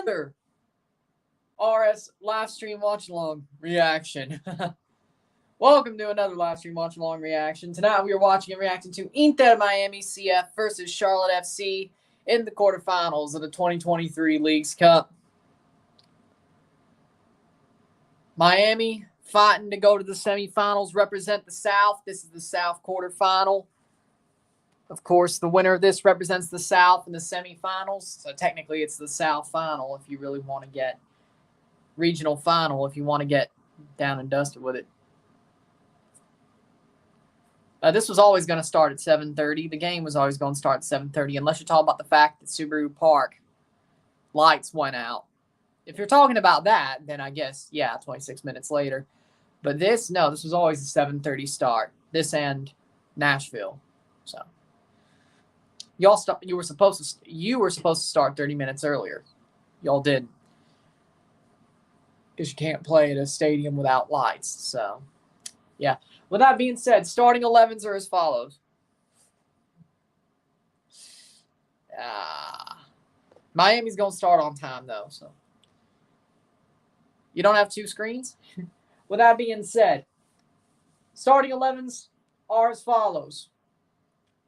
another RS Livestream Watchalong reaction. Welcome to another Livestream Watchalong reaction. Tonight we are watching and reacting to Inter Miami CF versus Charlotte FC in the quarterfinals of the 2023 Leagues Cup. Miami fighting to go to the semifinals, represent the South. This is the South quarterfinal. Of course, the winner of this represents the South in the semifinals. So technically it's the South final if you really want to get regional final, if you want to get down and dusted with it. This was always going to start at 7:30. The game was always going to start at 7:30, unless you're talking about the fact that Subaru Park lights went out. If you're talking about that, then I guess, yeah, 26 minutes later. But this was always a 7:30 start. This and Nashville. So you were supposed to start 30 minutes earlier. Y'all didn't. Because you can't play at a stadium without lights. So, yeah. With that being said, starting 11s are as follows. Miami's going to start on time, though. So you don't have two screens? With that being said, starting 11s are as follows.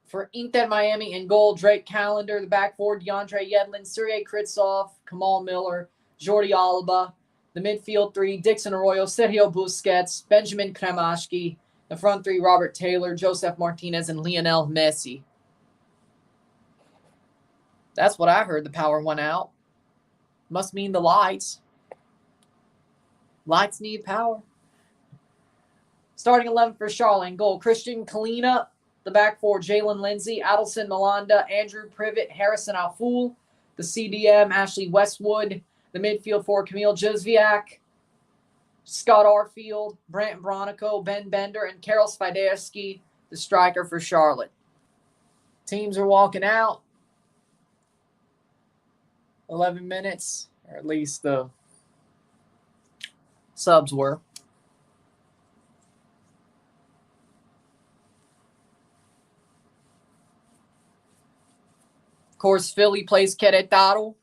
For Inter Miami in goal, Drake Callender. The back four, DeAndre Yedlin, Sergei Kritsov, Kamal Miller, Jordi Alba. The midfield three, Dixon Arroyo, Sergio Busquets, Benjamin Kremashki. The front three, Robert Taylor, Joseph Martinez, and Lionel Messi. That's what I heard. The power went out. Must mean the lights. Lights need power. Starting 11 for Charlotte in goal, Christian Kalina. The back four, Jalen Lindsay, Adelson Malanda, Andrew Privet, Harrison Alfoul. The CDM, Ashley Westwood. The midfield four, Camille Jozwiak, Scott Arfield, Brant Bronico, Ben Bender, and Karol Swiderski, the striker for Charlotte. Teams are walking out. 11 minutes, or at least the subs were. Of course, Philly plays Querétaro.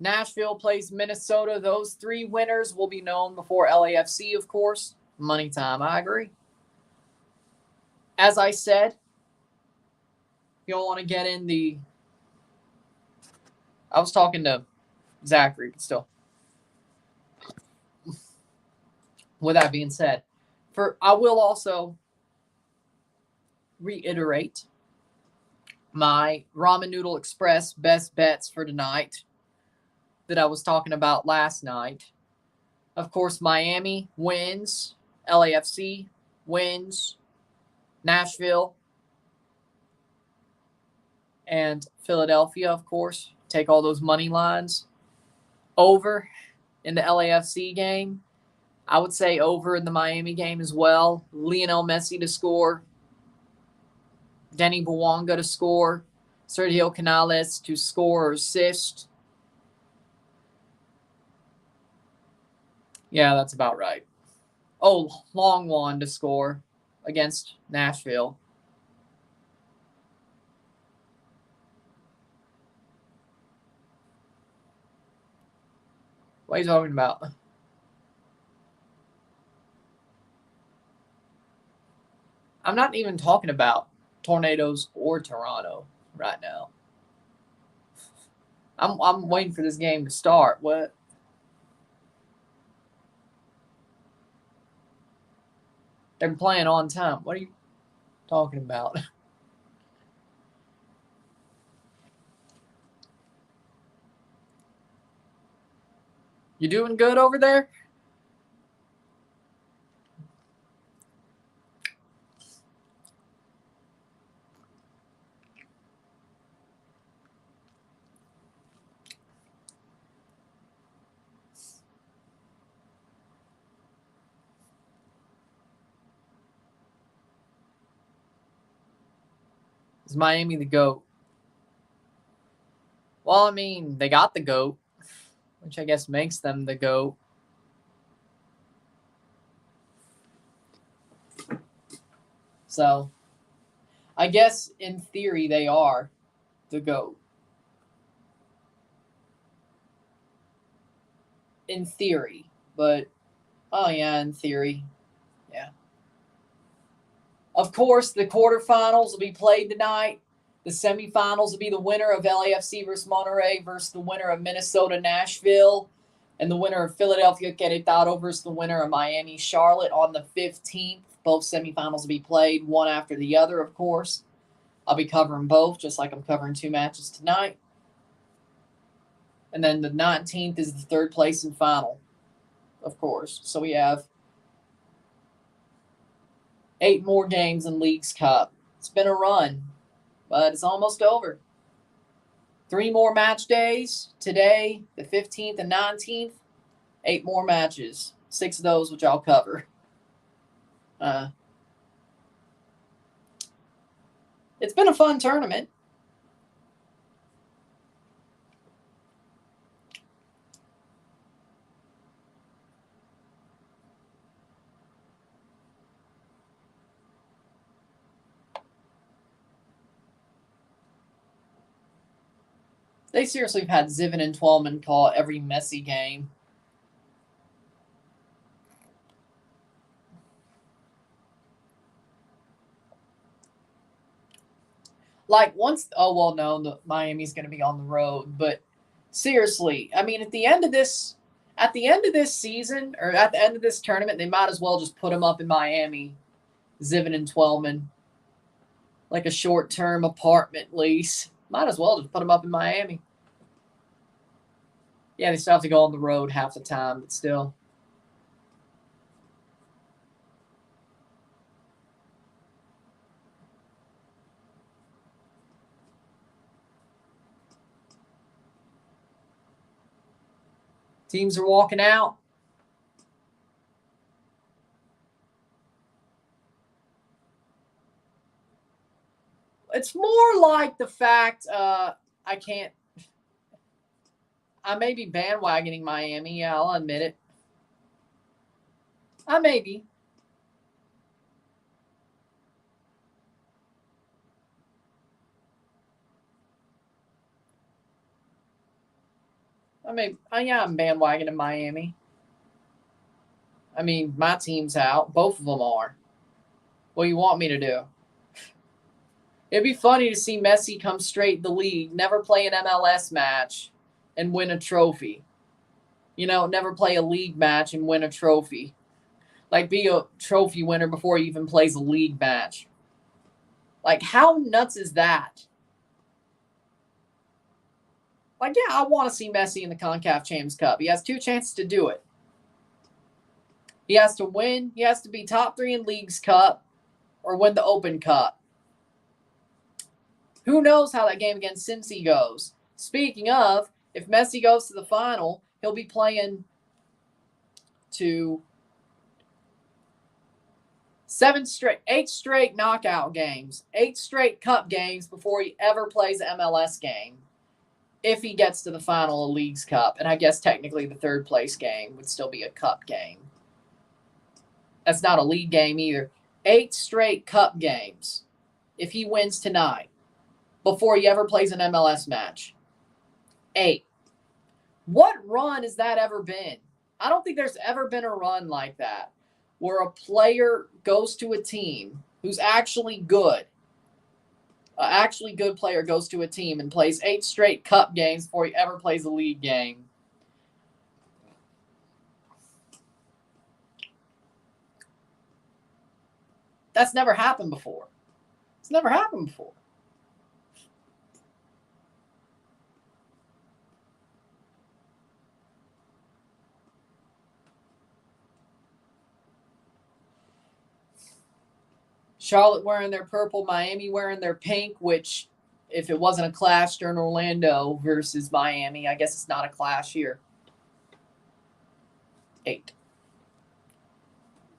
Nashville plays Minnesota. Those three winners will be known before LAFC, of course. Money time, I agree. As I said, you don't want to get in the... I was talking to Zachary, but still. With that being said, I will also reiterate my Ramen Noodle Express best bets for tonight that I was talking about last night. Of course, Miami wins. LAFC wins. Nashville and Philadelphia, of course. Take all those money lines. Over in the LAFC game. I would say over in the Miami game as well. Lionel Messi to score. Denny Bouanga to score. Sergio Canales to score or assist. Yeah, that's about right. Oh, Long Juan to score against Nashville. What are you talking about? I'm not even talking about Tornadoes or Toronto right now. I'm waiting for this game to start. What? They're playing on time. What are you talking about? You doing good over there? Is Miami the GOAT? Well, I mean, they got the GOAT, which I guess makes them the GOAT. So, I guess in theory they are the GOAT. in theory. But, oh yeah, in theory. Yeah. Of course, the quarterfinals will be played tonight. The semifinals will be the winner of LAFC versus Monterrey versus the winner of Minnesota Nashville, and the winner of Philadelphia Querétaro versus the winner of Miami Charlotte on the 15th. Both semifinals will be played, one after the other, of course. I'll be covering both, just like I'm covering 2 matches tonight. And then the 19th is the third place and final, of course. So we have 8 more games in Leagues Cup. It's been a run, but it's almost over. 3 more match days today, the 15th and 19th. 8 more matches. 6 of those, which I'll cover. It's been a fun tournament. They seriously have had Ziven and Twellman call every Messi game. Like once, oh well, no, the Miami's going to be on the road, but seriously, I mean, at the end of this season or at the end of this tournament, they might as well just put them up in Miami, Ziven and Twellman, like a short-term apartment lease. Might as well just put them up in Miami. Yeah, they still have to go on the road half the time, but still. Teams are walking out. It's more like the fact I may be bandwagoning Miami. Yeah, I'll admit it. I may be. I'm bandwagoning Miami. I mean, my team's out. Both of them are. What do you want me to do? It'd be funny to see Messi come straight the league, never play an MLS match, and win a trophy. You know, never play a league match and win a trophy. Like, be a trophy winner before he even plays a league match. Like, how nuts is that? Like, yeah, I want to see Messi in the CONCACAF Champions Cup. He has 2 chances to do it. He has to win. He has to be top 3 in Leagues Cup or win the Open Cup. Who knows how that game against Cincy goes? Speaking of, if Messi goes to the final, he'll be playing to 8 straight knockout games, 8 straight cup games before he ever plays an MLS game. If he gets to the final of Leagues Cup. And I guess technically the 3rd place game would still be a cup game. That's not a league game either. 8 straight cup games if he wins tonight before he ever plays an MLS match. 8. What run has that ever been? I don't think there's ever been a run like that where a player goes to a team who's actually good. An actually good player goes to a team and plays 8 straight cup games before he ever plays a league game. That's never happened before. It's never happened before. Charlotte wearing their purple, Miami wearing their pink, which if it wasn't a clash during Orlando versus Miami, I guess it's not a clash here. 8.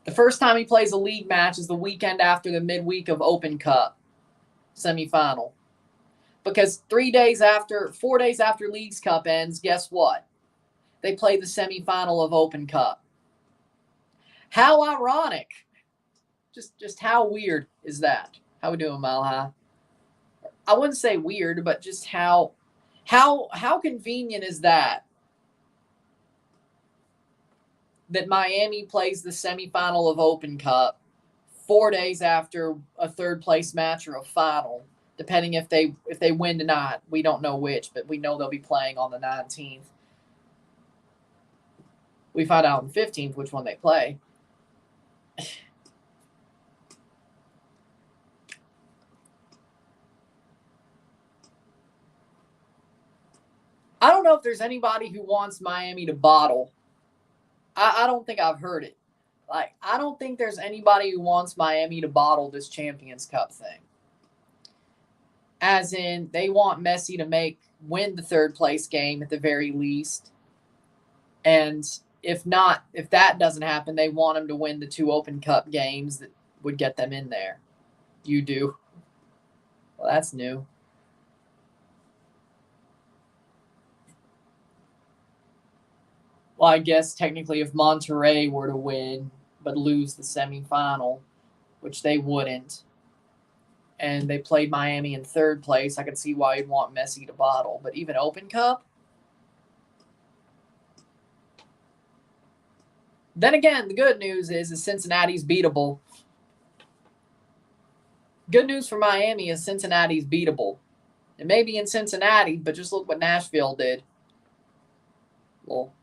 The first time he plays a league match is the weekend after the midweek of Open Cup semifinal. Because 4 days after Leagues Cup ends, guess what? They play the semifinal of Open Cup. How ironic. Just how weird is that? How we doing, Mile High? I wouldn't say weird, but just how convenient is that? that Miami plays the semifinal of Open Cup 4 days after a third place match or a final, depending if they win tonight. We don't know which, but we know they'll be playing on the 19th. We find out on the 15th which one they play. I don't know if there's anybody who wants Miami to bottle. I don't think I've heard it. Like, I don't think there's anybody who wants Miami to bottle this Champions Cup thing. As in, they want Messi to win the third place game at the very least. And if that doesn't happen, they want him to win the 2 Open Cup games that would get them in there. You do. Well, that's new. Well, I guess technically if Monterrey were to win but lose the semifinal, which they wouldn't, and they played Miami in third place, I could see why you'd want Messi to bottle. But even Open Cup? Then again, the good news is Cincinnati's beatable. Good news for Miami is Cincinnati's beatable. It may be in Cincinnati, but just look what Nashville did. Well,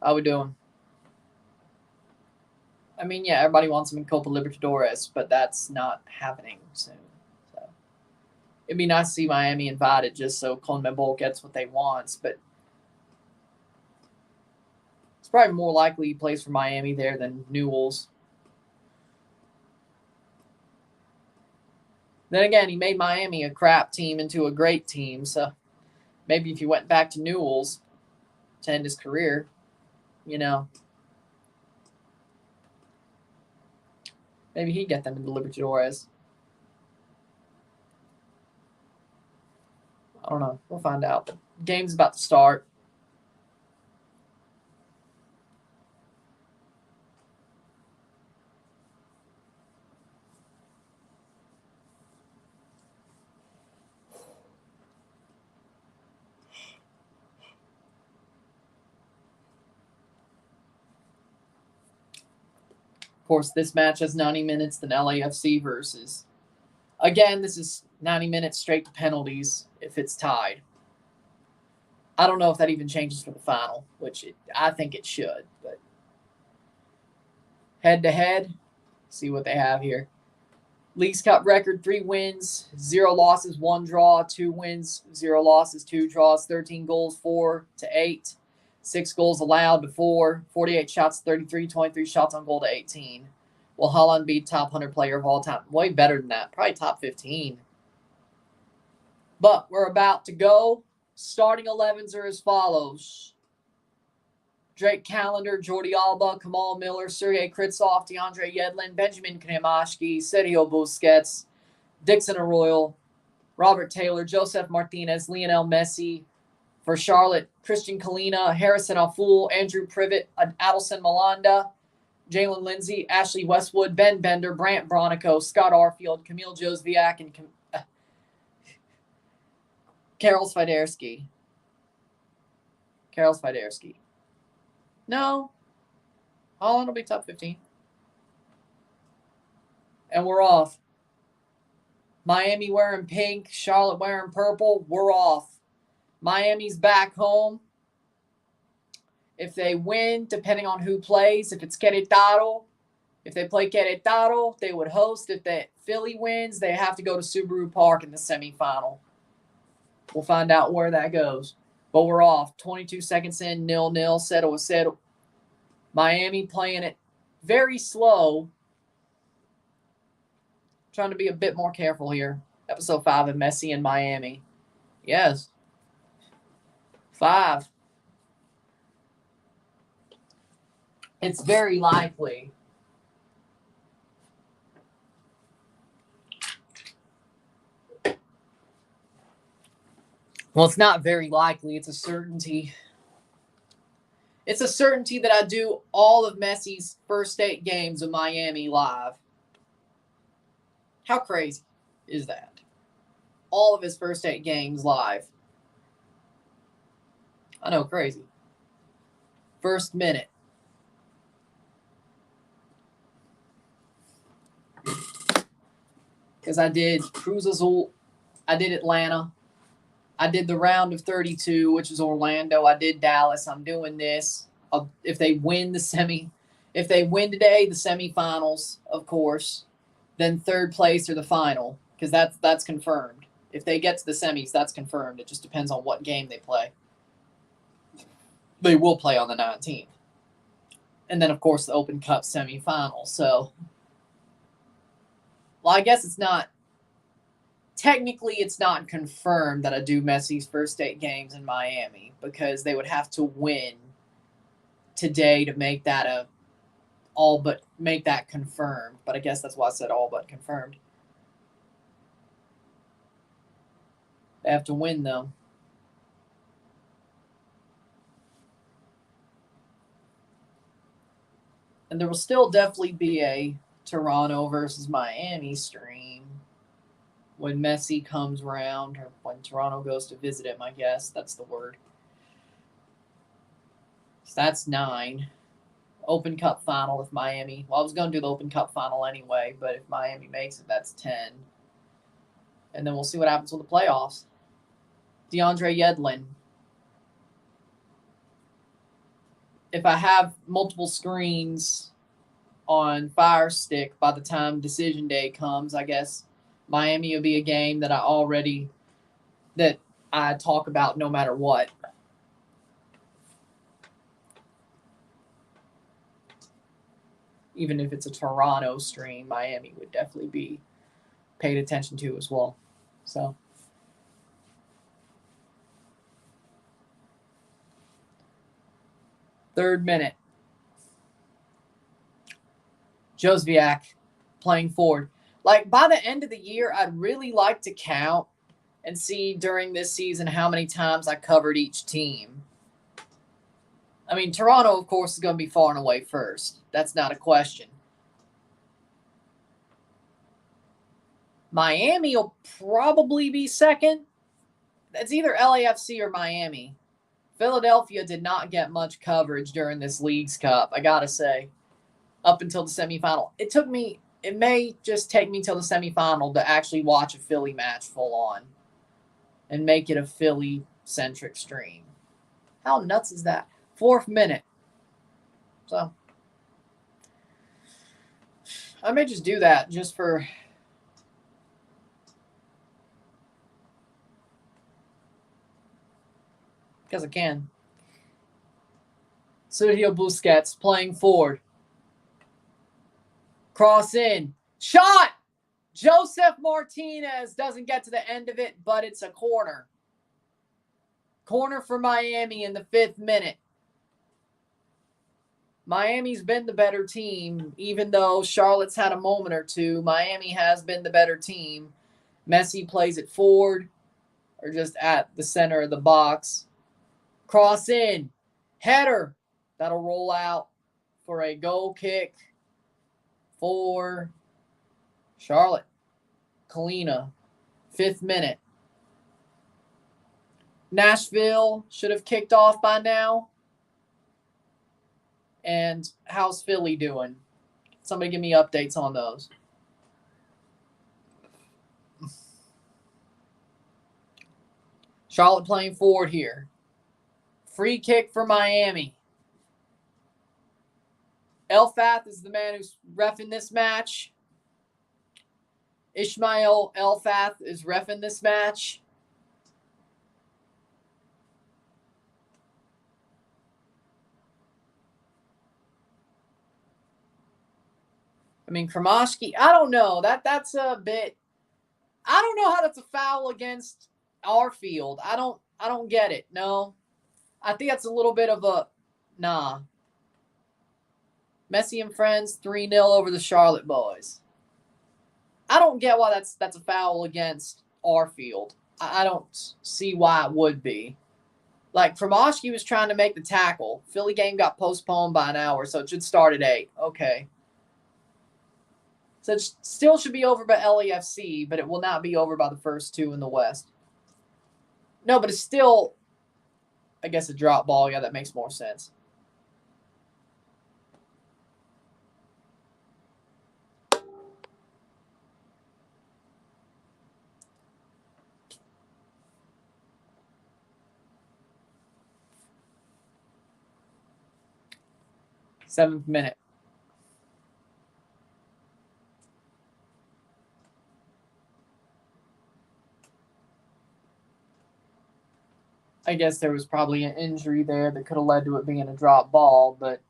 how we doing? I mean, yeah, everybody wants him in Copa Libertadores, but that's not happening soon. So it'd be nice to see Miami invited just so CONMEBOL gets what they want. But it's probably more likely he plays for Miami there than Newell's. Then again, he made Miami a crap team into a great team. So maybe if he went back to Newell's to end his career, maybe he'd get them into Libertadores. I don't know. We'll find out. The game's about to start. Of course, this match has 90 minutes than LAFC versus. Again, this is 90 minutes straight to penalties if it's tied. I don't know if that even changes for the final, which I think it should. But head-to-head, see what they have here. Leagues Cup record, 3 wins, 0 losses, 1 draw, 2 wins, 0 losses, 2 draws, 13 goals, 4-8. 6 goals allowed to 4, 48 shots, 33, 23 shots on goal to 18. Will Holland be top 100 player of all time? Way better than that. Probably top 15. But we're about to go. Starting 11s are as follows. Drake Callender, Jordi Alba, Kamal Miller, Sergei Kritsov, DeAndre Yedlin, Benjamin Kremashki, Sergio Busquets, Dixon Arroyo, Robert Taylor, Joseph Martinez, Lionel Messi. For Charlotte, Christian Kalina, Harrison Alfoul, Andrew Privet, Adelson Malanda, Jalen Lindsay, Ashley Westwood, Ben Bender, Brant Bronico, Scott Arfield, Camille Josviak, and Karol Swiderski. No. Holland will be top 15. And we're off. Miami wearing pink, Charlotte wearing purple. We're off. Miami's back home. If they win, depending on who plays, if it's Querétaro, if they play Querétaro, they would host. If the Philly wins, they have to go to Subaru Park in the semifinal. We'll find out where that goes. But we're off. 22 seconds in, 0-0, 0-0. Miami playing it very slow. Trying to be a bit more careful here. Episode 5 of Messi in Miami. Yes. 5. It's very likely. Well, it's not very likely. It's a certainty. It's a certainty that I do all of Messi's first 8 games of Miami live. How crazy is that? All of his first 8 games live. I know, crazy. First minute. Because I did Cruz Azul. I did Atlanta. I did the round of 32, which is Orlando. I did Dallas. I'm doing this. If they win today, the semifinals, of course, then third place or the final, because that's confirmed. If they get to the semis, that's confirmed. It just depends on what game they play. They will play on the 19th. And then, of course, the Open Cup semifinal. So, well, I guess it's not. Technically, it's not confirmed that I do Messi's first 8 games in Miami because they would have to win today to make that make that confirmed. But I guess that's why I said all but confirmed. They have to win, though. And there will still definitely be a Toronto versus Miami stream when Messi comes around, or when Toronto goes to visit him, I guess. That's the word. So that's 9. Open Cup final if Miami. Well, I was going to do the Open Cup final anyway, but if Miami makes it, that's 10. And then we'll see what happens with the playoffs. DeAndre Yedlin. If I have multiple screens on Fire Stick by the time decision day comes, I guess Miami will be a game that I talk about no matter what. Even if it's a Toronto stream, Miami would definitely be paid attention to as well. So, third minute. Josviak playing forward. Like, by the end of the year, I'd really like to count and see during this season how many times I covered each team. I mean, Toronto, of course, is going to be far and away first. That's not a question. Miami will probably be second. It's either LAFC or Miami. Philadelphia did not get much coverage during this Leagues Cup, I got to say, up until the semifinal. It may just take me till the semifinal to actually watch a Philly match full on and make it a Philly-centric stream. How nuts is that? 4th minute. So, I may just do that just for... because I can. Sergio Busquets playing forward. Cross in. Shot! Joseph Martinez doesn't get to the end of it, but it's a corner. Corner for Miami in the 5th minute. Miami's been the better team, even though Charlotte's had a moment or two. Miami has been the better team. Messi plays it forward or just at the center of the box. Cross in. Header. That'll roll out for a goal kick for Charlotte. Kalina. 5th minute. Nashville should have kicked off by now. And how's Philly doing? Somebody give me updates on those. Charlotte playing forward here. Free kick for Miami. Elfath is the man who's reffing this match. Ishmael Elfath is reffing this match. I mean, Kromashki, I don't know. That's a bit... I don't know how that's a foul against our field. I don't get it. No. I think that's a little bit of a... Nah. Messi and friends, 3-0 over the Charlotte boys. I don't get why that's a foul against our field. I don't see why it would be. Like, Kromashki was trying to make the tackle. Philly game got postponed by an hour, so it should start at 8. Okay. So it still should be over by LAFC, but it will not be over by the first 2 in the West. No, but it's still, I guess, a drop ball. Yeah, that makes more sense. 7th minute. I guess there was probably an injury there that could have led to it being a drop ball, but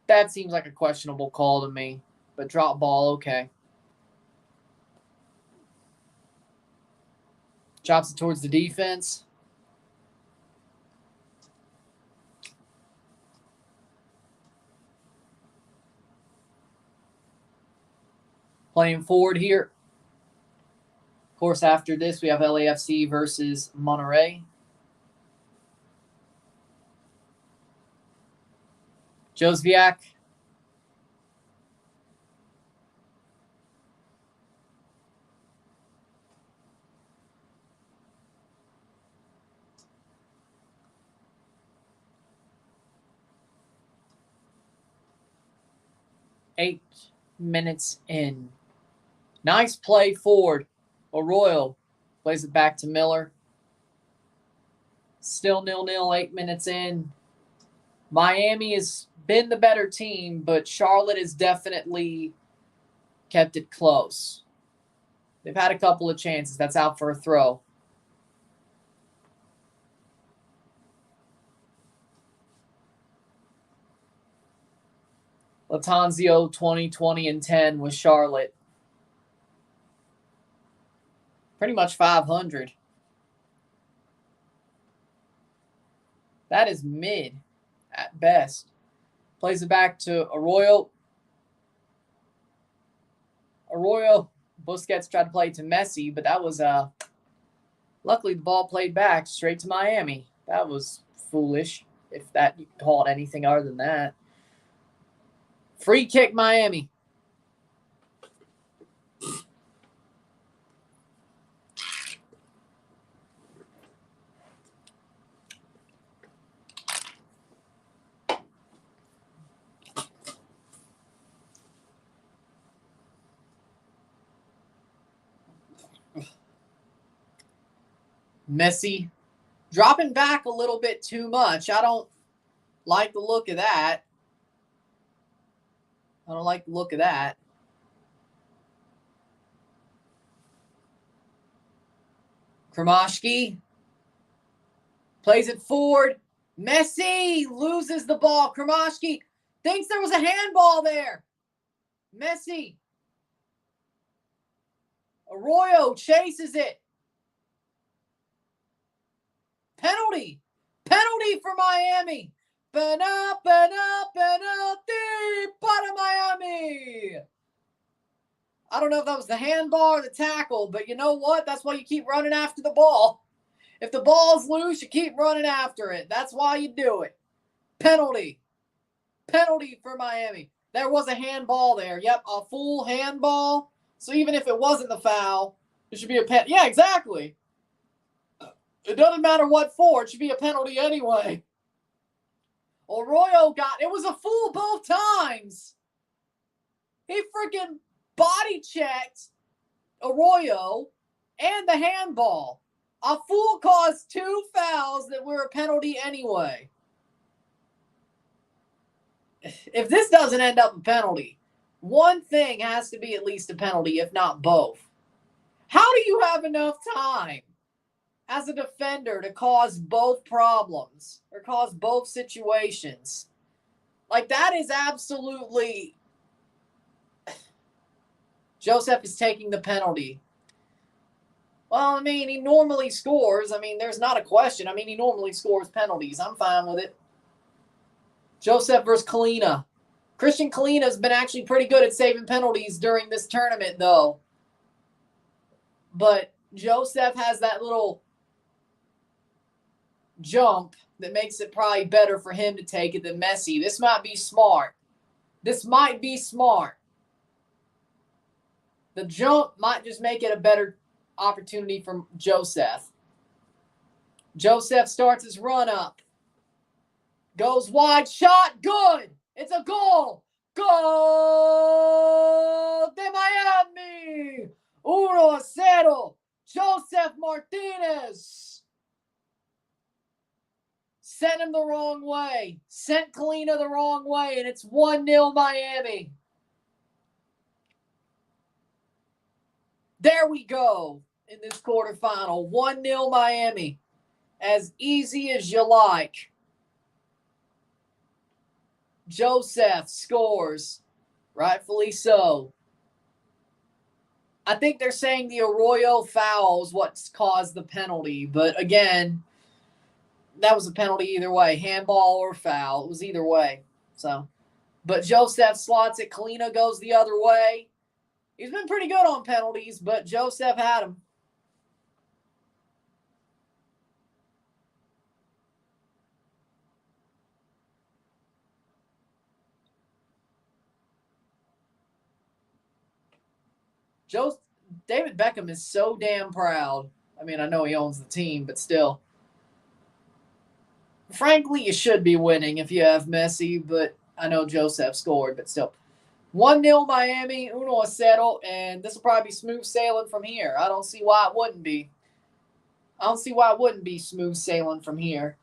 that seems like a questionable call to me. But drop ball, okay. Chops it towards the defense. Playing forward here. Of course, after this, we have LAFC versus Monterrey. Josviak. Eight minutes in. Nice play forward. Arroyo plays it back to Miller. Still 0-0, 8 minutes in. Miami has been the better team, but Charlotte has definitely kept it close. They've had a couple of chances. That's out for a throw. Latanzio 20, and 10 with Charlotte. Pretty much 500. That is mid at best. Plays it back to Arroyo. Busquets tried to play to Messi, but that was luckily the ball played back straight to Miami. That was foolish, if that you call it anything other than that. Free kick Miami. Messi dropping back a little bit too much. I don't like the look of that. Kromashki plays it forward. Messi loses the ball. Kromashki thinks there was a handball there. Messi. Arroyo chases it. Penalty for Miami. Penalty para Miami. I don't know if that was the handball or the tackle, but you know what? That's why you keep running after the ball. If the ball's loose, you keep running after it. That's why you do it. Penalty for Miami. There was a handball there. Yep, a full handball. So even if it wasn't the foul, it should be a penalty. Yeah, exactly. It doesn't matter what for. It should be a penalty anyway. Arroyo it was a foul both times. He freaking body checked Arroyo and the handball. A foul caused 2 fouls that were a penalty anyway. If this doesn't end up a penalty, one thing has to be at least a penalty, if not both. How do you have enough time as a defender to cause both problems or cause both situations? Like, that is absolutely... Joseph is taking the penalty. Well, I mean, he normally scores. I mean, there's not a question. I mean, he normally scores penalties. I'm fine with it. Joseph versus Kalina. Christian Kalina has been actually pretty good at saving penalties during this tournament, though. But Joseph has that little jump that makes it probably better for him to take it than Messi. This might be smart. The jump might just make it a better opportunity for Joseph. Joseph starts his run up. Goes wide, shot, good. It's a goal. Goal de Miami. 1-0. Joseph Martinez. Sent him the wrong way. Sent Kalina the wrong way, and it's 1-0 Miami. There we go in this quarterfinal. 1-0 Miami. As easy as you like. Joseph scores. Rightfully so. I think they're saying the Arroyo foul is what's caused the penalty. But again, that was a penalty either way. Handball or foul. It was either way. So, but Joseph slots it. Kalina goes the other way. He's been pretty good on penalties, but Joseph had him. David Beckham is so damn proud. I mean, I know he owns the team, but still. Frankly, you should be winning if you have Messi, but I know Joseph scored, but still. 1-0 Miami, 1-0, and this will probably be smooth sailing from here. I don't see why it wouldn't be. I don't see why it wouldn't be smooth sailing from here.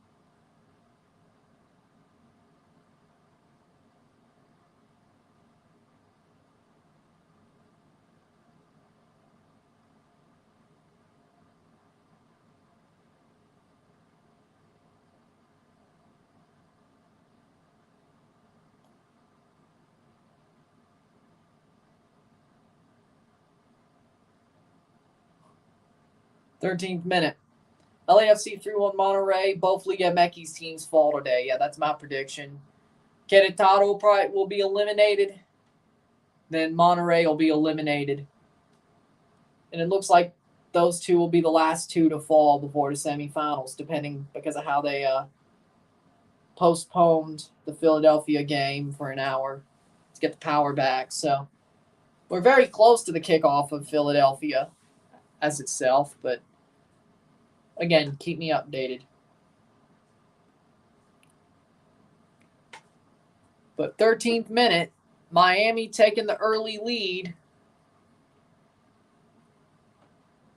Thirteenth minute. LAFC 3-1 Monterrey. Both Liga MX teams fall today. Yeah, that's my prediction. Querétaro probably will be eliminated. Then Monterrey will be eliminated. And it looks like those two will be the last two to fall before the semifinals, depending because of how they postponed the Philadelphia game for an hour to get the power back. So we're very close to the kickoff of Philadelphia as itself, but again, keep me updated. But 13th minute, Miami taking the early lead.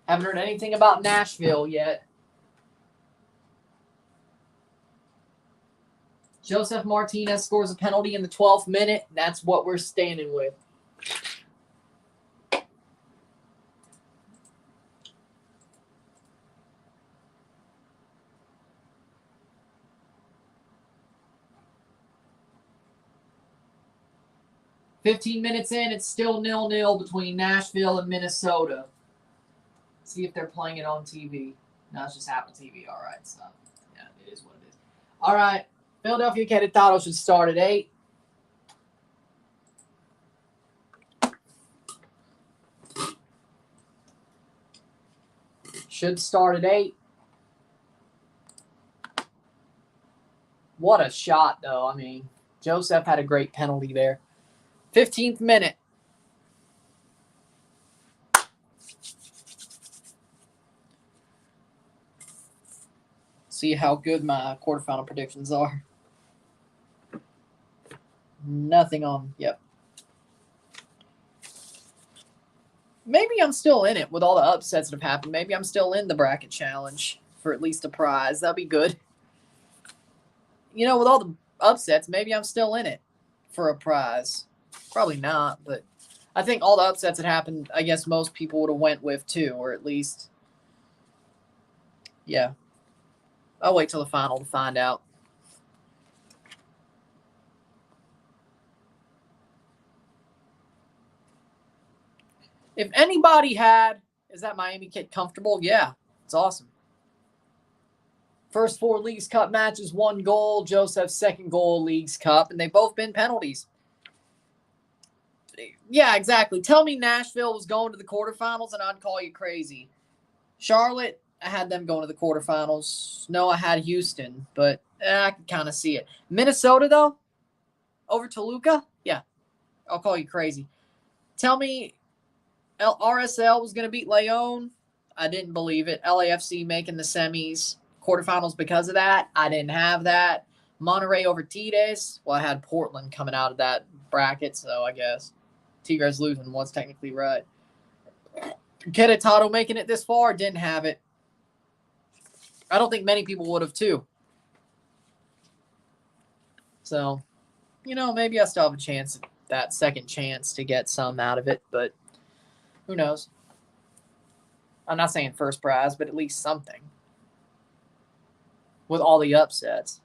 Haven't heard anything about Nashville yet. Joseph Martinez scores a penalty in the 12th minute. That's what we're standing with. $15 minutes in, it's still 0-0 between Nashville and Minnesota. See if they're playing it on TV. No, it's just Apple TV. All right, so yeah, it is what it is. All right, Philadelphia Querétaro should start at 8. Should start at 8. What a shot, though. I mean, Joseph had a great penalty there. 15th minute. See how good my quarterfinal predictions are. Nothing on. Yep. Maybe I'm still in it with all the upsets that have happened. Maybe I'm still in the bracket challenge for at least a prize. That'd be good. You know, with all the upsets, maybe I'm still in it for a prize. Probably not, but I think all the upsets that happened, I guess most people would have went with too, or at least, yeah. I'll wait till the final to find out. If anybody had, is that Miami kid comfortable? Yeah, it's awesome. First 4 Leagues Cup matches, 1 goal. Joseph's second goal, Leagues Cup, and they've both been penalties. Yeah, exactly. Tell me Nashville was going to the quarterfinals, and I'd call you crazy. Charlotte, I had them going to the quarterfinals. No, I had Houston, but I can kind of see it. Minnesota, though, over Toluca, yeah, I'll call you crazy. Tell me RSL was going to beat Leon. I didn't believe it. LAFC making the semis, quarterfinals because of that. I didn't have that. Monterrey over Tigres. Well, I had Portland coming out of that bracket, so I guess Tigres losing was technically right. Querétaro making it this far, didn't have it. I don't think many people would have, too. So, maybe I still have a chance, that second chance to get some out of it, but who knows? I'm not saying first prize, but at least something. With all the upsets,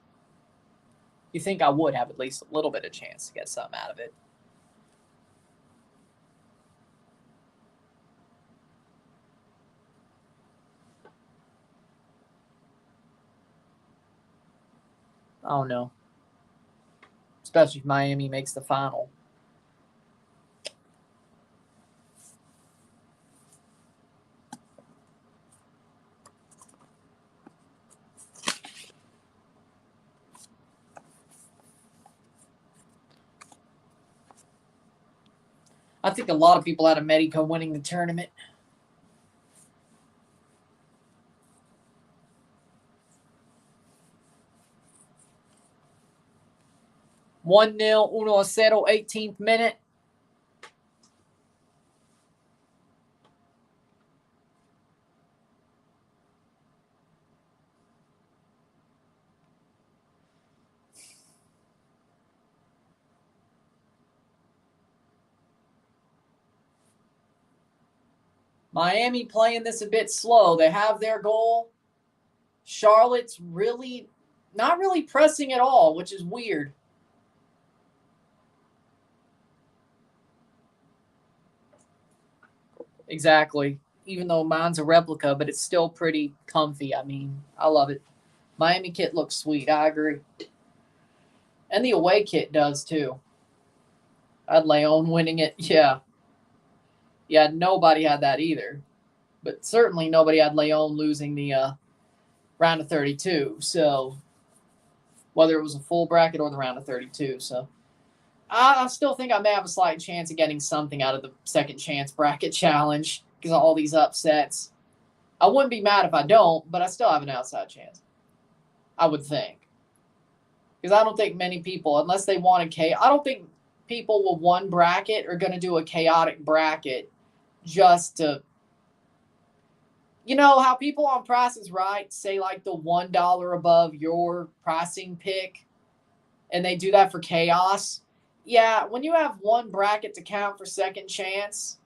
you think I would have at least a little bit of chance to get something out of it. I don't know. Especially if Miami makes the final. I think a lot of people had America winning the tournament. One 0 1-0, 18th minute. Miami playing this a bit slow. They have their goal. Charlotte's really not really pressing at all, which is weird. Exactly. Even though mine's a replica, but it's still pretty comfy. I mean, I love it. Miami kit looks sweet. I agree. And the away kit does too. I had Leon winning it. Yeah. Yeah, nobody had that either. But certainly nobody had Leon losing the round of 32. So whether it was a full bracket or the round of 32. So I still think I may have a slight chance of getting something out of the second chance bracket challenge because of all these upsets. I wouldn't be mad if I don't, but I still have an outside chance. I would think. Because I don't think many people, unless they want I don't think people with one bracket are going to do a chaotic bracket just to, how people on Price is Right say like the $1 above your pricing pick, and they do that for chaos. Yeah, when you have one bracket to count for second chance,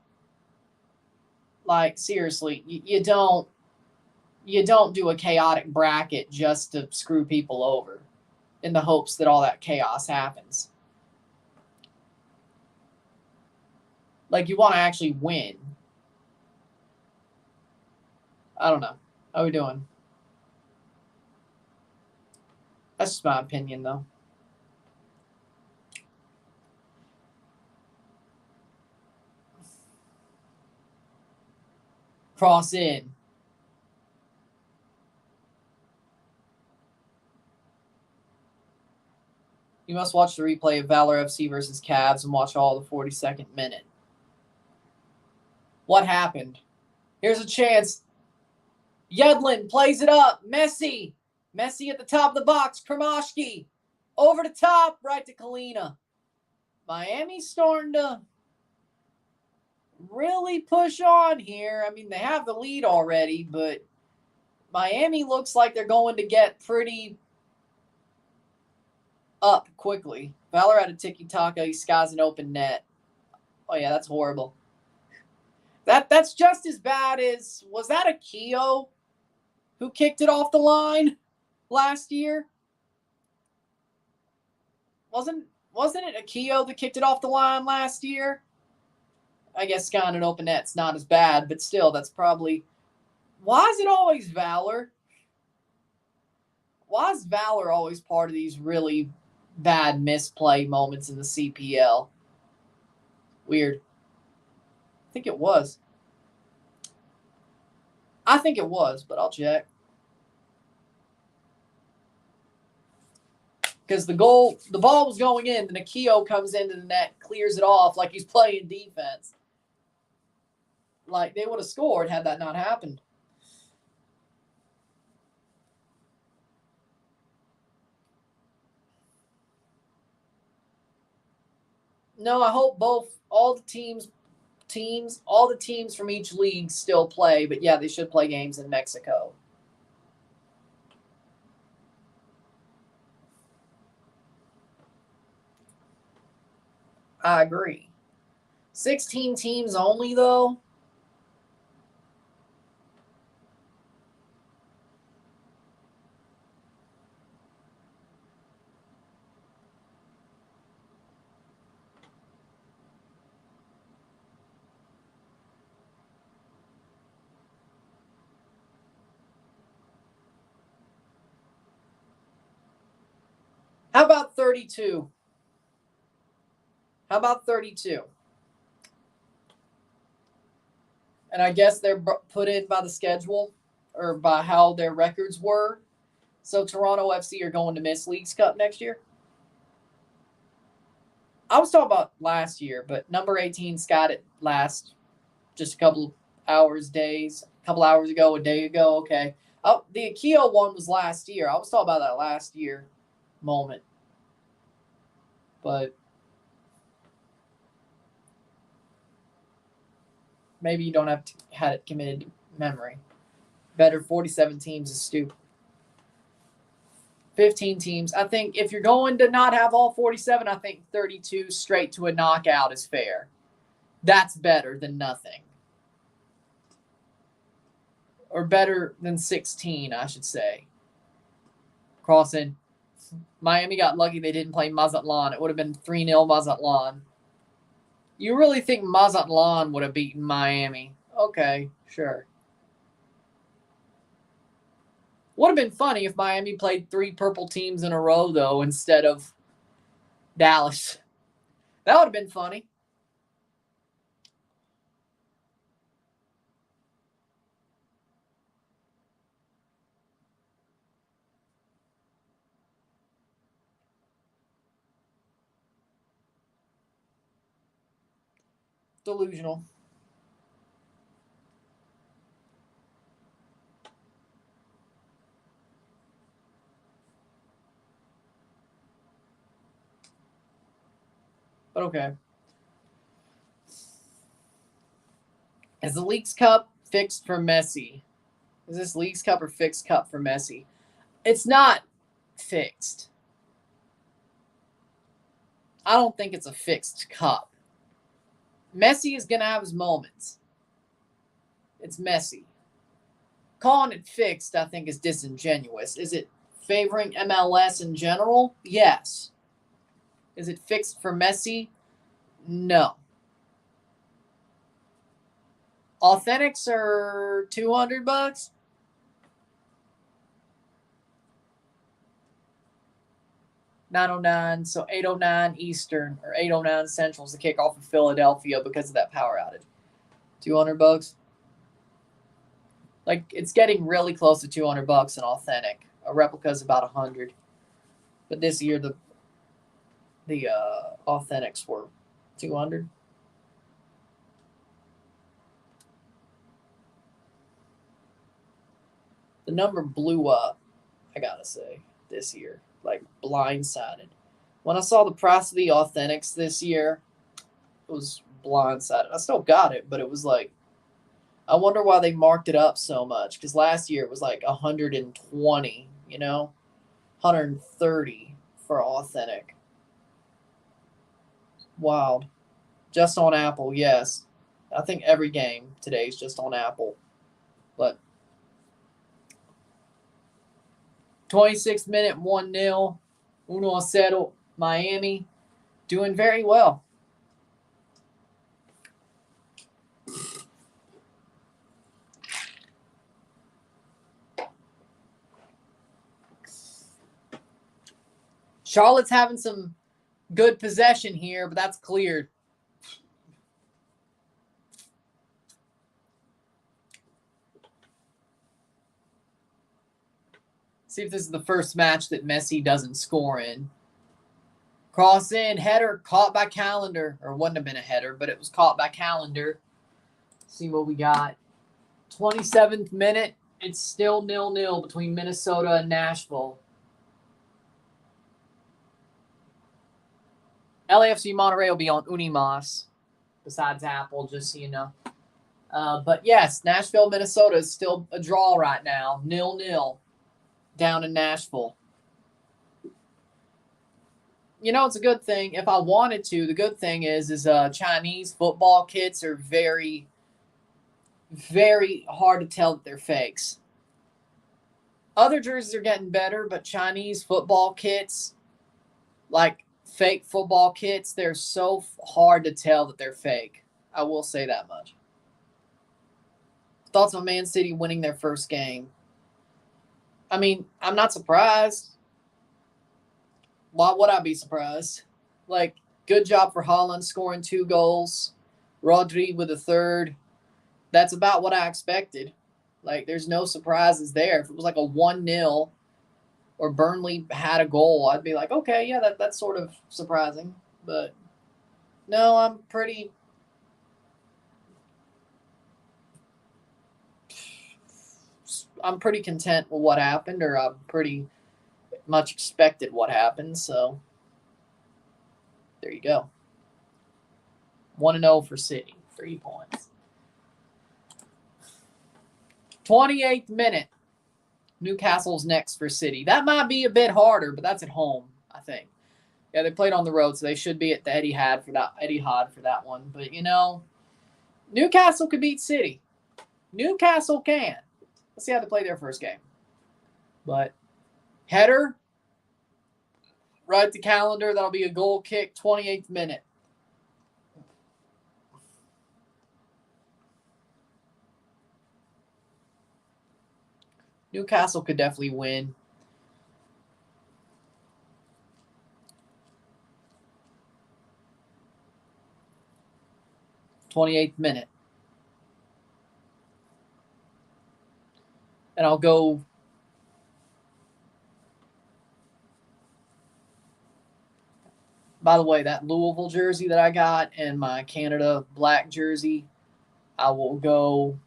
like seriously, you don't do a chaotic bracket just to screw people over in the hopes that all that chaos happens. Like, you want to actually win. I don't know. How are we doing? That's just my opinion, though. Cross in. You must watch the replay of Valor FC versus Cavs and watch all the 42nd minute. What happened? Here's a chance. Yedlin plays it up. Messi. Messi at the top of the box. Kromashki. Over the top. Right to Kalina. Miami's starting to really push on here. I mean, they have the lead already, but Miami looks like they're going to get pretty up quickly. Valor had a tiki-taka. He skies an open net. Oh, yeah, that's horrible. That's just as bad as, was that a Keogh who kicked it off the line last year? Wasn't it a Keogh that kicked it off the line last year? I guess skying an open net's not as bad, but still, that's probably... Why is it always Valor? Why is Valor always part of these really bad misplay moments in the CPL? Weird. I think it was. But I'll check. Because the ball was going in, then Akio comes into the net, clears it off like he's playing defense. Like, they would have scored had that not happened. No, I hope all the teams from each league still play, but yeah, they should play games in Mexico. I agree. 16 teams only, though. How about 32? How about 32? And I guess they're put in by the schedule or by how their records were. So Toronto FC are going to miss Leagues Cup next year. I was talking about last year, but number 18's got it just a couple hours ago, a day ago. Okay. Oh, the Akio one was last year. I was talking about that last year moment. But maybe you don't have to have it committed to memory. Better 47 teams is stupid. 15 teams. I think if you're going to not have all 47, I think 32 straight to a knockout is fair. That's better than nothing. Or better than 16, I should say. Crossing. Miami got lucky they didn't play Mazatlan. It would have been 3-0 Mazatlan. You really think Mazatlan would have beaten Miami? Okay, sure. Would have been funny if Miami played 3 purple teams in a row, though, instead of Dallas. That would have been funny. Delusional. But okay. Is the Leagues Cup fixed for Messi? Is this Leagues Cup or fixed cup for Messi? It's not fixed. I don't think it's a fixed cup. Messi is going to have his moments. It's Messi. Calling it fixed, I think, is disingenuous. Is it favoring MLS in general? Yes. Is it fixed for Messi? No. Authentics are $200. $9.09, so $8.09 Eastern or $8.09 Central is the kickoff in Philadelphia because of that power outage. $200. Like, it's getting really close to $200 an authentic. A replica is about $100. But this year the authentics were $200. The number blew up, I gotta say, this year. Like, blindsided. When I saw the price of the authentics this year, it was blindsided. I still got it, but it was like, I wonder why they marked it up so much. Because last year it was like 120, 130 for authentic. Wild. Just on Apple, yes. I think every game today is just on Apple. But 26th minute, 1-0. 1-0, Miami. Doing very well. Charlotte's having some good possession here, but that's cleared. See if this is the first match that Messi doesn't score in. Cross in, header, caught by Calendar. Or wouldn't have been a header, but it was caught by Calendar. See what we got. 27th minute. It's still 0-0 between Minnesota and Nashville. LAFC Monterrey will be on Unimas, besides Apple, just so you know. But yes, Nashville, Minnesota is still a draw right now. 0-0 down in Nashville. You know, it's a good thing. If I wanted to, the good thing is Chinese football kits are very, very hard to tell that they're fakes. Other jerseys are getting better, but Chinese football kits, like fake football kits, they're so hard to tell that they're fake. I will say that much. Thoughts on Man City winning their first game? I mean, I'm not surprised. Why would I be surprised? Like, good job for Haaland scoring 2 goals. Rodri with a third. That's about what I expected. Like, there's no surprises there. If it was like a 1-0 or Burnley had a goal, I'd be like, okay, yeah, that's sort of surprising. But no, I'm pretty content with what happened, or I'm pretty much expected what happened. So there you go. 1-0 for City, 3 points. 28th minute. Newcastle's next for City. That might be a bit harder, but that's at home, I think. Yeah, they played on the road, so they should be at the Etihad for that one. But, you know, Newcastle could beat City. Newcastle can. Let's see how they play their first game. But header, right the calendar. That'll be a goal kick, 28th minute. Newcastle could definitely win. '28th minute. And I'll go. By the way, that Louisville jersey that I got and my Canada black jersey, I will go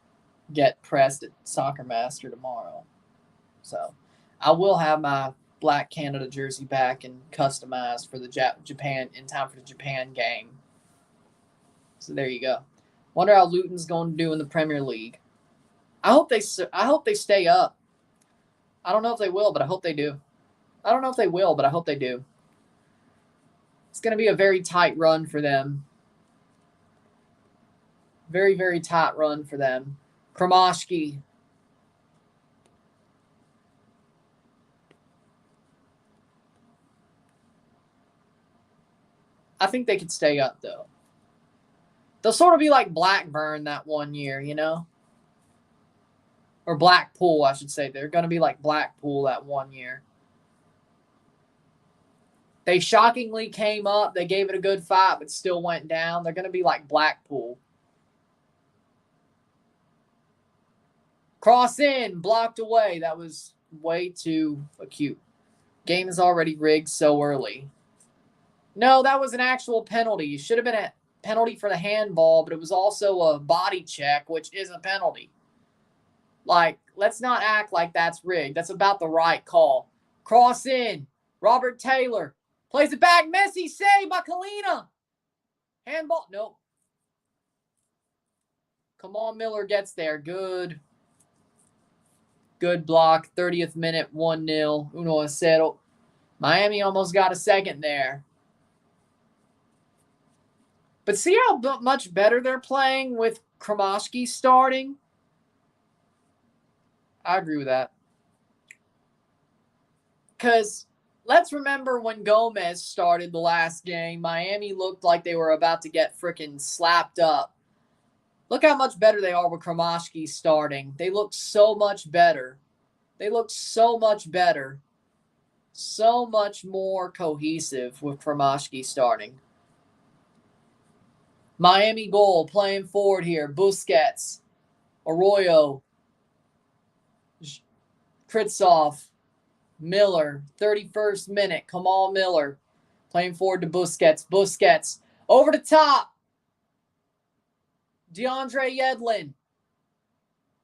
get pressed at Soccer Master tomorrow. So I will have my black Canada jersey back and customized for the Japan in time for the Japan game. So there you go. Wonder how Luton's going to do in the Premier League. I hope they stay up. I don't know if they will, but I hope they do. I don't know if they will, but I hope they do. It's going to be a very tight run for them. Very, very tight run for them. Kromashki. I think they could stay up, though. They'll sort of be like Blackburn that one year, you know? Or Blackpool, I should say. They're going to be like Blackpool that one year. They shockingly came up. They gave it a good fight, but still went down. They're going to be like Blackpool. Cross in, blocked away. That was way too acute. Game is already rigged so early. No, that was an actual penalty. It should have been a penalty for the handball, but it was also a body check, which is a penalty. Like, let's not act like that's rigged. That's about the right call. Cross in. Robert Taylor plays it back. Messi saved by Kalina. Handball. Nope. Come on, Miller gets there. Good block. 30th minute, 1-0. 1-0. Miami almost got a second there. But see how much better they're playing with Kromashki starting? I agree with that. Because let's remember when Gomez started the last game, Miami looked like they were about to get freaking slapped up. Look how much better they are with Kromashki starting. They look so much better. So much more cohesive with Kromashki starting. Miami goal playing forward here. Busquets, Arroyo, Kritsov, Miller, 31st minute. Kamal Miller playing forward to Busquets. Busquets over the top. DeAndre Yedlin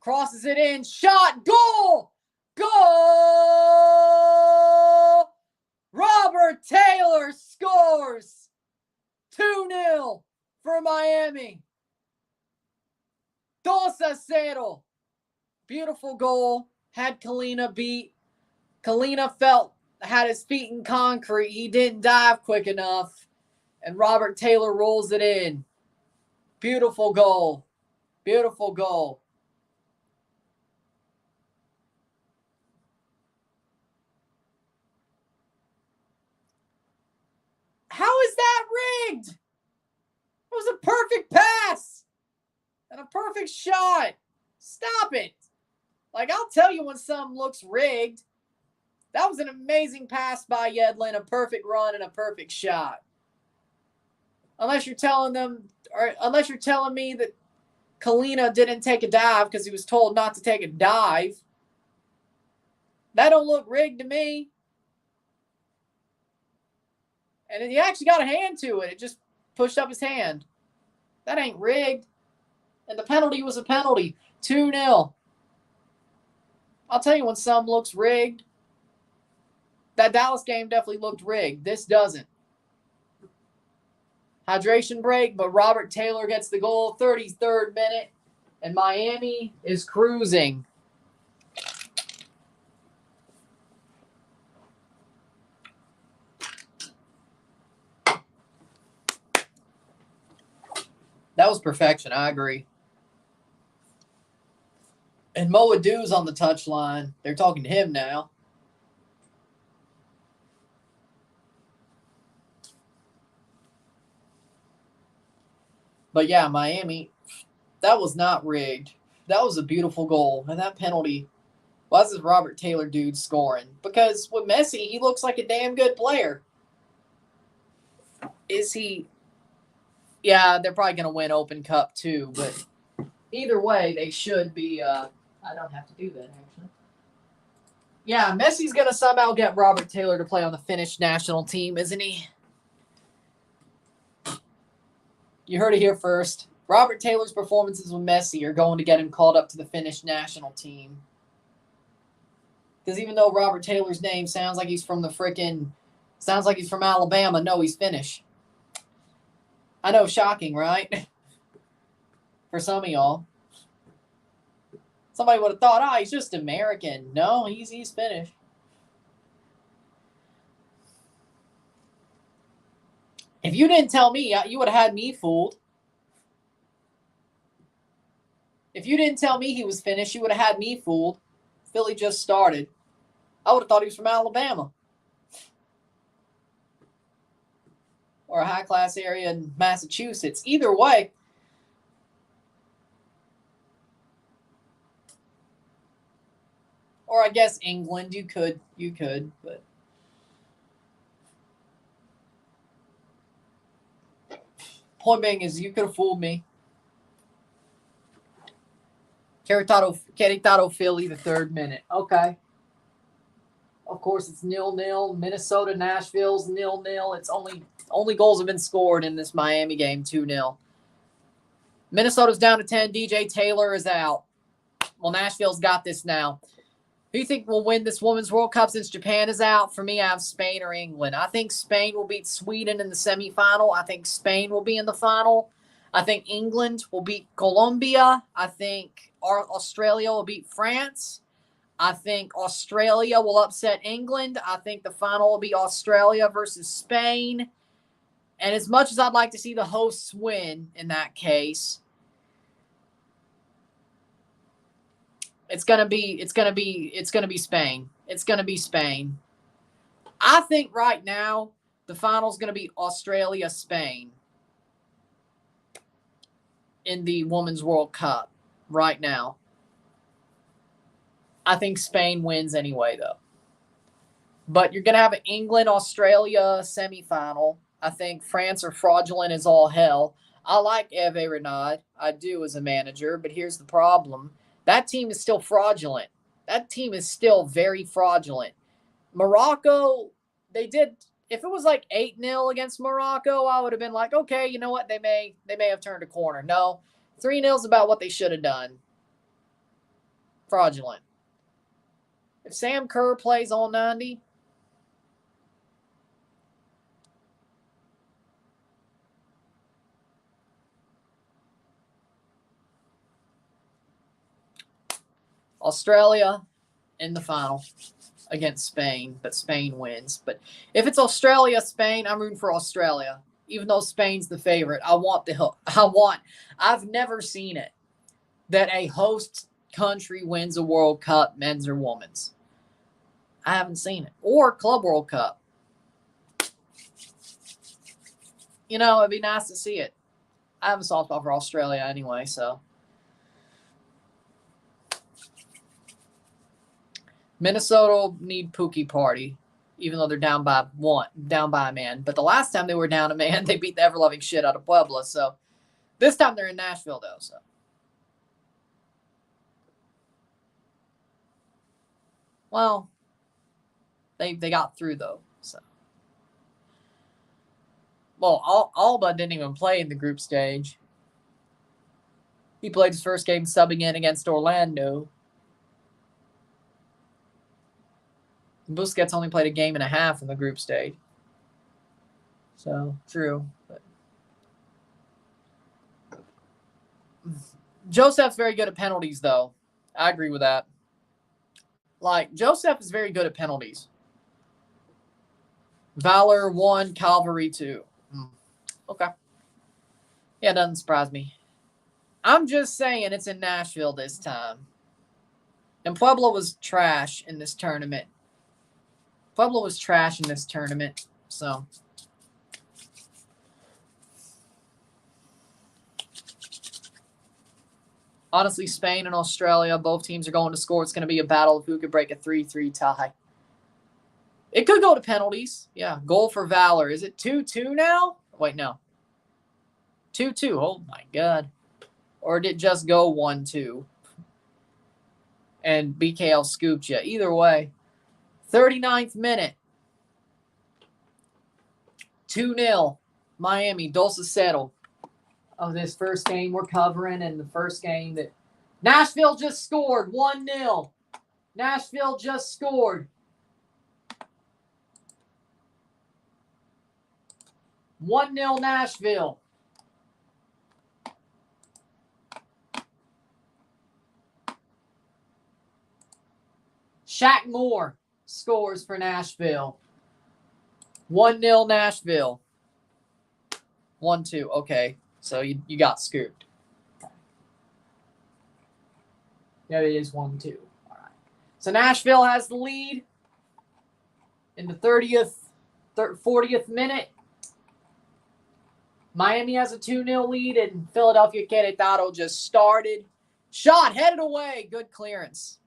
crosses it in. Shot. Goal. Goal. Robert Taylor scores. 2-0 for Miami. 2-0. Beautiful goal. Had Kalina beat. Kalina felt had his feet in concrete. He didn't dive quick enough. And Robert Taylor rolls it in. Beautiful goal. Beautiful goal. How is that rigged? It was a perfect pass and a perfect shot. Stop it. Like, I'll tell you when something looks rigged. That was an amazing pass by Yedlin, a perfect run and a perfect shot. Unless you're telling me that Kalina didn't take a dive because he was told not to take a dive. That don't look rigged to me. And he actually got a hand to it. It just pushed up his hand. That ain't rigged. And the penalty was a penalty. 2-0. I'll tell you when some looks rigged. That Dallas game definitely looked rigged. This doesn't. Hydration break, but Robert Taylor gets the goal, 33rd minute, and Miami is cruising. That was perfection. I agree. And Moadu's on the touchline. They're talking to him now. But yeah, Miami, that was not rigged. That was a beautiful goal. And that penalty, why is this Robert Taylor dude scoring? Because with Messi, he looks like a damn good player. Is he? Yeah, they're probably going to win Open Cup too. But either way, they should be. I don't have to do that, actually. Yeah, Messi's going to somehow get Robert Taylor to play on the Finnish national team, isn't he? You heard it here first. Robert Taylor's performances with Messi are going to get him called up to the Finnish national team. Because even though Robert Taylor's name sounds like he's from Alabama, no, he's Finnish. I know, shocking, right? For some of y'all. Somebody would have thought, he's just American. No, he's Finnish. If you didn't tell me, you would have had me fooled. If you didn't tell me he was Finnish, you would have had me fooled. Philly just started. I would have thought he was from Alabama. Or a high-class area in Massachusetts. Either way. Or I guess England. You could, but. Point being is you could have fooled me. Querétaro, Philly, the 3rd minute. Okay. Of course, it's 0-0. Minnesota, Nashville's 0-0. It's only goals have been scored in this Miami game, 2-0. Minnesota's down to 10. DJ Taylor is out. Well, Nashville's got this now. Who do you think will win this Women's World Cup since Japan is out? For me, I have Spain or England. I think Spain will beat Sweden in the semifinal. I think Spain will be in the final. I think England will beat Colombia. I think Australia will beat France. I think Australia will upset England. I think the final will be Australia versus Spain. And as much as I'd like to see the hosts win in that case, it's gonna be Spain. It's gonna be Spain. I think right now the final's gonna be Australia-Spain in the Women's World Cup right now. I think Spain wins anyway, though. But you're going to have an England-Australia semifinal. I think France are fraudulent as all hell. I like Hervé Renard. I do as a manager. But here's the problem. That team is still fraudulent. That team is still very fraudulent. Morocco, they did. If it was like 8-0 against Morocco, I would have been like, okay, you know what? They may have turned a corner. No, 3-0 is about what they should have done. Fraudulent. If Sam Kerr plays all 90, Australia in the final. against Spain, but Spain wins. But if it's Australia, Spain, I'm rooting for Australia. Even though Spain's the favorite, I've never seen it that a host country wins a World Cup, men's or women's. I haven't seen it. Or Club World Cup. You know, it'd be nice to see it. I have a soft spot for Australia anyway, so. Minnesota will need Pookie Party, even though they're down by a man. But the last time they were down a man, they beat the ever-loving shit out of Puebla. So this time they're in Nashville, though. So. Well, they got through, though. So. Well, Alba didn't even play in the group stage. He played his first game subbing in against Orlando. Busquets only played a game and a half in the group stage. So, true. But Joseph's very good at penalties, though. I agree with that. Like, Joseph is very good at penalties. Valor 1, Calvary 2. Okay. Yeah, it doesn't surprise me. I'm just saying it's in Nashville this time. And Puebla was trash in this tournament. So. Honestly, Spain and Australia, both teams are going to score. It's going to be a battle of who could break a 3-3 tie. It could go to penalties. Yeah, goal for Valor. Is it 2-2 now? Wait, no. 2-2. Oh, my God. Or did it just go 1-2? And BKL scooped you. Either way. 39th minute. 2-0. Miami. Dulce settle. Of this first game we're covering, and the first game that Nashville just scored 1-0. Nashville just scored. 1-0 Nashville. Shaq Moore scores for Nashville. 1-0 Nashville. 1-2. Okay. So you got scooped. Yeah, it is 1-2. All right. So Nashville has the lead in the 40th minute. Miami has a 2-0 lead, and Philadelphia Querétaro just started. Shot, headed away. Good clearance.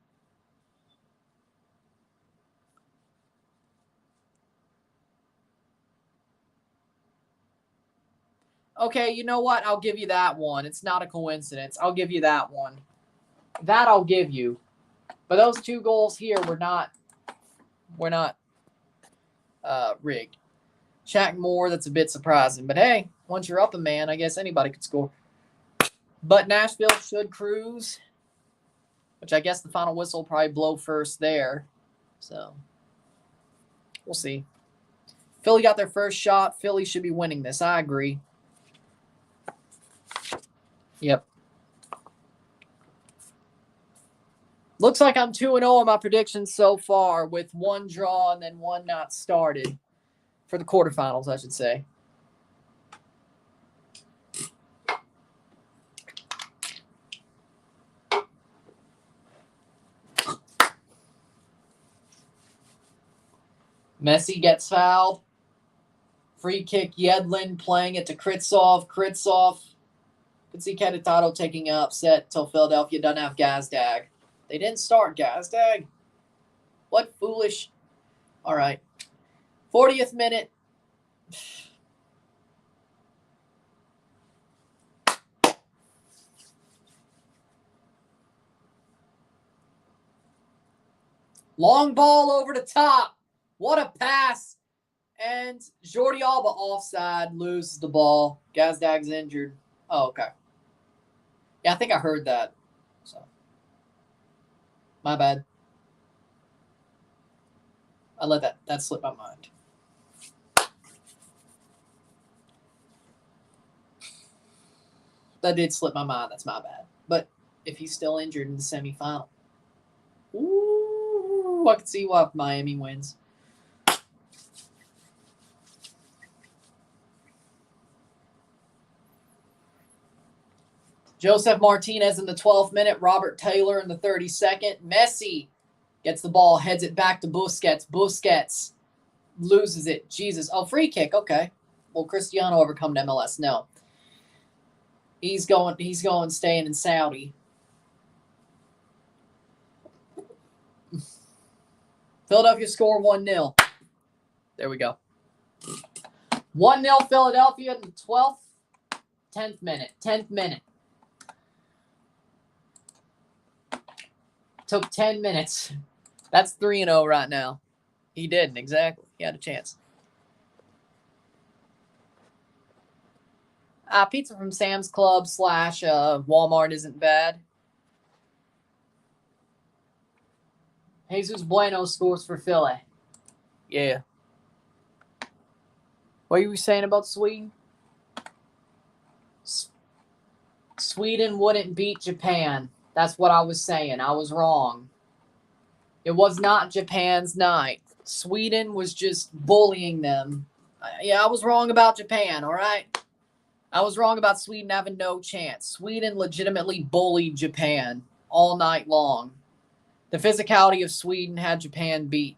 Okay, you know what? I'll give you that one. It's not a coincidence. I'll give you that one. That I'll give you. But those two goals here were not rigged. Shaq Moore, that's a bit surprising. But hey, once you're up a man, I guess anybody could score. But Nashville should cruise, which I guess the final whistle will probably blow first there. So we'll see. Philly got their first shot. Philly should be winning this. I agree. Yep. Looks like I'm 2-0 on my predictions so far, with one draw and then one not started for the quarterfinals, I should say. Messi gets fouled. Free kick, Yedlin playing it to Kritsov. Kritsov. Could see Querétaro taking an upset till Philadelphia doesn't have Gazdag. They didn't start Gazdag. What foolish. All right. 40th minute. Long ball over the top. What a pass. And Jordi Alba offside, loses the ball. Gazdag's injured. Oh, okay. Yeah, I think I heard that. So, my bad. I let that slip my mind. That did slip my mind. That's my bad. But if he's still injured in the semifinal. Ooh. I can see why Miami wins. Joseph Martinez in the 12th minute. Robert Taylor in the 32nd. Messi gets the ball, heads it back to Busquets. Busquets loses it. Jesus. Oh, free kick. Okay. Will Cristiano ever come to MLS? No. He's going staying in Saudi. Philadelphia score 1-0. There we go. 1-0 Philadelphia in the 12th. 10th minute. 10th minute. Took 10 minutes. That's 3-0 right now. He didn't, exactly. He had a chance. Pizza from Sam's Club / Walmart isn't bad. Jesus Bueno scores for Philly. Yeah. What were you saying about Sweden? Sweden wouldn't beat Japan. That's what I was saying. I was wrong. It was not Japan's night. Sweden was just bullying them. Yeah, I was wrong about Japan, all right? I was wrong about Sweden having no chance. Sweden legitimately bullied Japan all night long. The physicality of Sweden had Japan beat.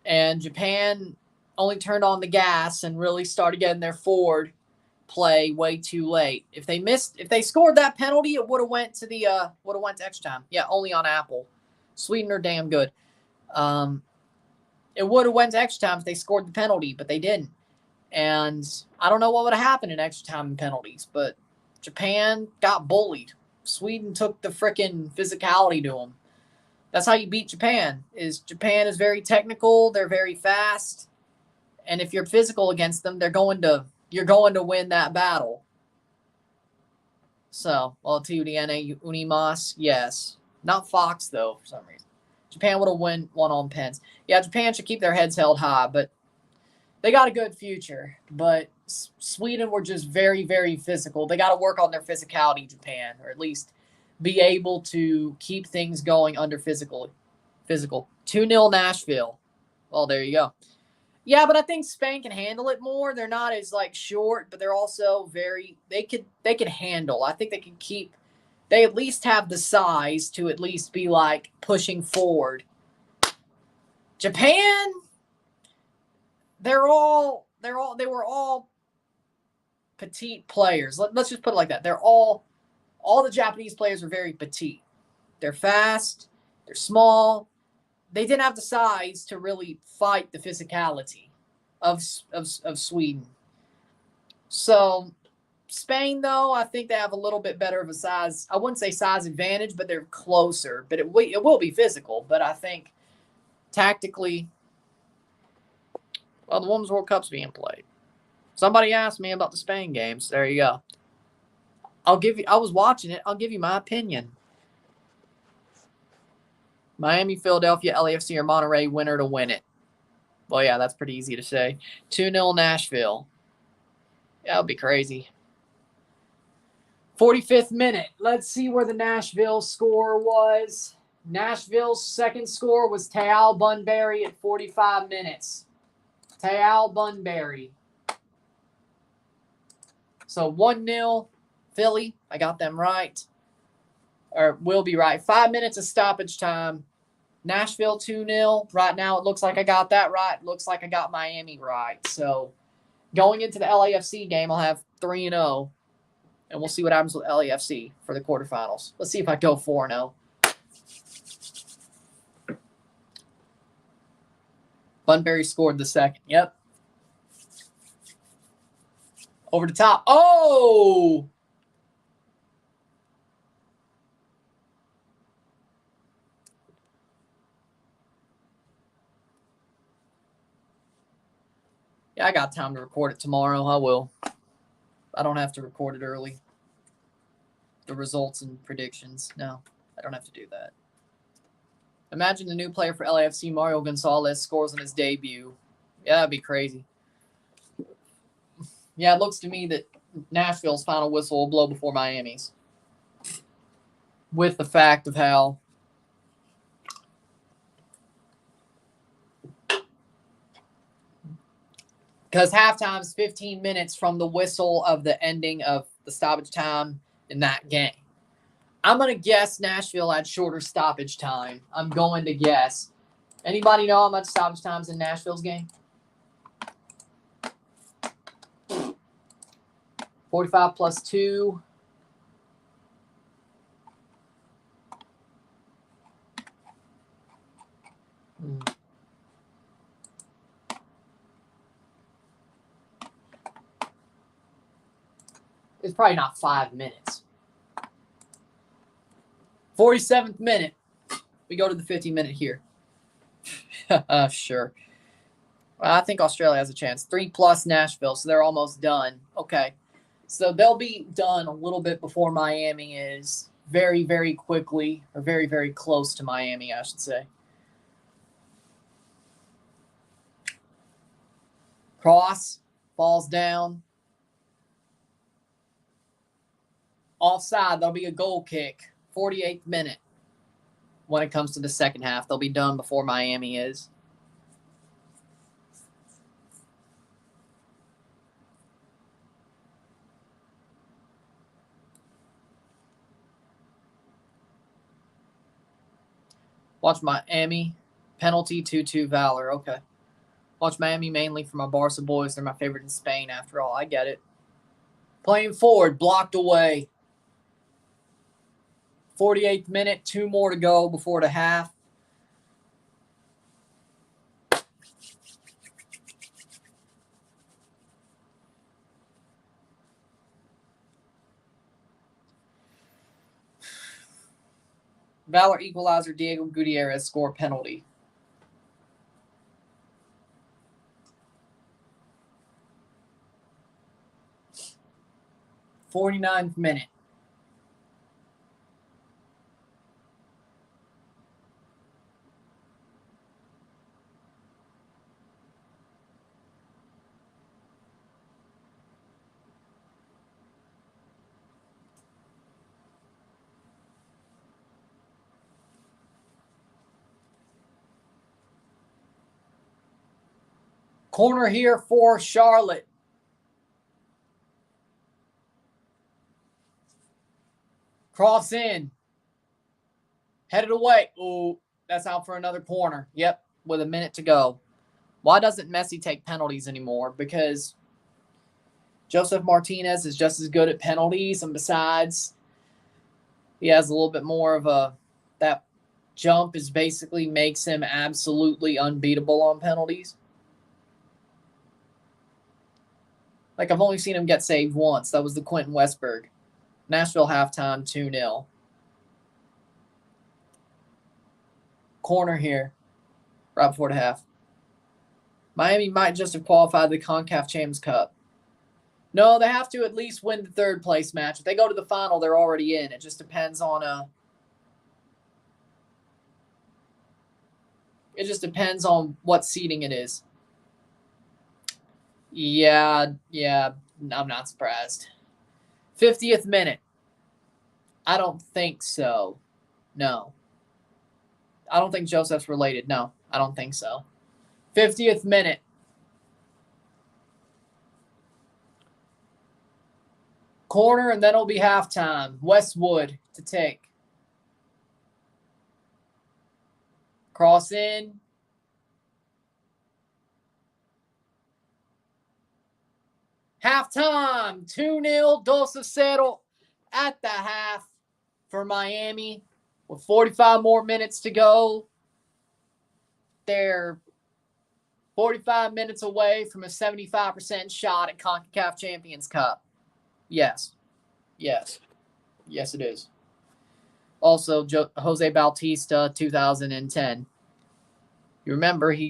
And Japan only turned on the gas and really started getting their forward play way too late. If they scored that penalty, it would have went to extra time. Yeah, only on Apple. Sweden are damn good. It would have went to extra time if they scored the penalty, but they didn't. And I don't know what would have happened in extra time and penalties, but Japan got bullied. Sweden took the frickin' physicality to them. That's how you beat Japan. Japan is very technical. They're very fast. And if you're physical against them, you're going to win that battle. So, well, Tiene Unimas, yes. Not Fox, though, for some reason. Japan would have won on pens. Yeah, Japan should keep their heads held high, but they got a good future. But Sweden were just very, very physical. They got to work on their physicality, Japan, or at least be able to keep things going under physical. 2-0 Nashville. Well, there you go. Yeah, but I think Spain can handle it more. They're not as short, but they're also they could handle. I think they at least have the size to at least be pushing forward. Japan, they were all petite players. Let's just put it like that. They're all the Japanese players are very petite. They're fast, they're small. They didn't have the size to really fight the physicality of Sweden. So Spain, though, I think they have a little bit better of a size. I wouldn't say size advantage, but they're closer. But it will be physical. But I think tactically, well, the Women's World Cup's being played. Somebody asked me about the Spain games. There you go. I was watching it. I'll give you my opinion. Miami, Philadelphia, LAFC, or Monterrey winner to win it. Well, yeah, that's pretty easy to say. 2-0 Nashville. Yeah, that would be crazy. 45th minute. Let's see where the Nashville score was. Nashville's second score was Tayal Bunbury at 45 minutes. Tayal Bunbury. So 1-0 Philly. I got them right. Or will be right. 5 minutes of stoppage time. Nashville 2-0. Right now, it looks like I got that right. Looks like I got Miami right. So, going into the LAFC game, I'll have 3-0. And we'll see what happens with LAFC for the quarterfinals. Let's see if I go 4-0. Bunbury scored the second. Yep. Over the top. Oh! Yeah, I got time to record it tomorrow. I will. I don't have to record it early. The results and predictions. No, I don't have to do that. Imagine the new player for LAFC, Mario Gonzalez, scores on his debut. Yeah, that'd be crazy. Yeah, it looks to me that Nashville's final whistle will blow before Miami's. With the fact of how Because halftime is 15 minutes from the whistle of the ending of the stoppage time in that game. I'm going to guess Nashville had shorter stoppage time. I'm going to guess. Anybody know how much stoppage time's in Nashville's game? 45 plus 2. It's probably not 5 minutes. 47th minute. We go to the 50-minute here. Sure. I think Australia has a chance. 3+ Nashville, so they're almost done. Okay. So they'll be done a little bit before Miami is. Very, very quickly, or very, very close to Miami, I should say. Cross falls down. Offside, there'll be a goal kick. 48th minute. When it comes to the second half, they'll be done before Miami is. Watch Miami. Penalty 2-2 Valor. Okay. Watch Miami mainly for my Barca boys. They're my favorite in Spain, after all. I get it. Playing forward. Blocked away. 48th minute. 2 more to go before the half. Valor equalizer. Diego Gutierrez score penalty. 49th minute. Corner here for Charlotte. Cross in. Headed away. Ooh, that's out for another corner. Yep, with a minute to go. Why doesn't Messi take penalties anymore? Because Joseph Martinez is just as good at penalties, and besides, he has a little bit more of that jump is basically makes him absolutely unbeatable on penalties. Like, I've only seen him get saved once. That was the Quentin Westberg. Nashville halftime, 2-0. Corner here, right before the half. Miami might just have qualified the CONCACAF Champions Cup. No, they have to at least win the third place match. If they go to the final, they're already in. It just depends on what seeding it is. Yeah, I'm not surprised. 50th minute. I don't think so. No. I don't think Joseph's related. No, I don't think so. 50th minute. Corner, and then it'll be halftime. Westwood to take. Cross in. Halftime. 2-0. 2-0 at the half for Miami. With 45 more minutes to go. They're 45 minutes away from a 75% shot at CONCACAF Champions Cup. Yes, it is. Also, Jose Bautista, 2010. You remember he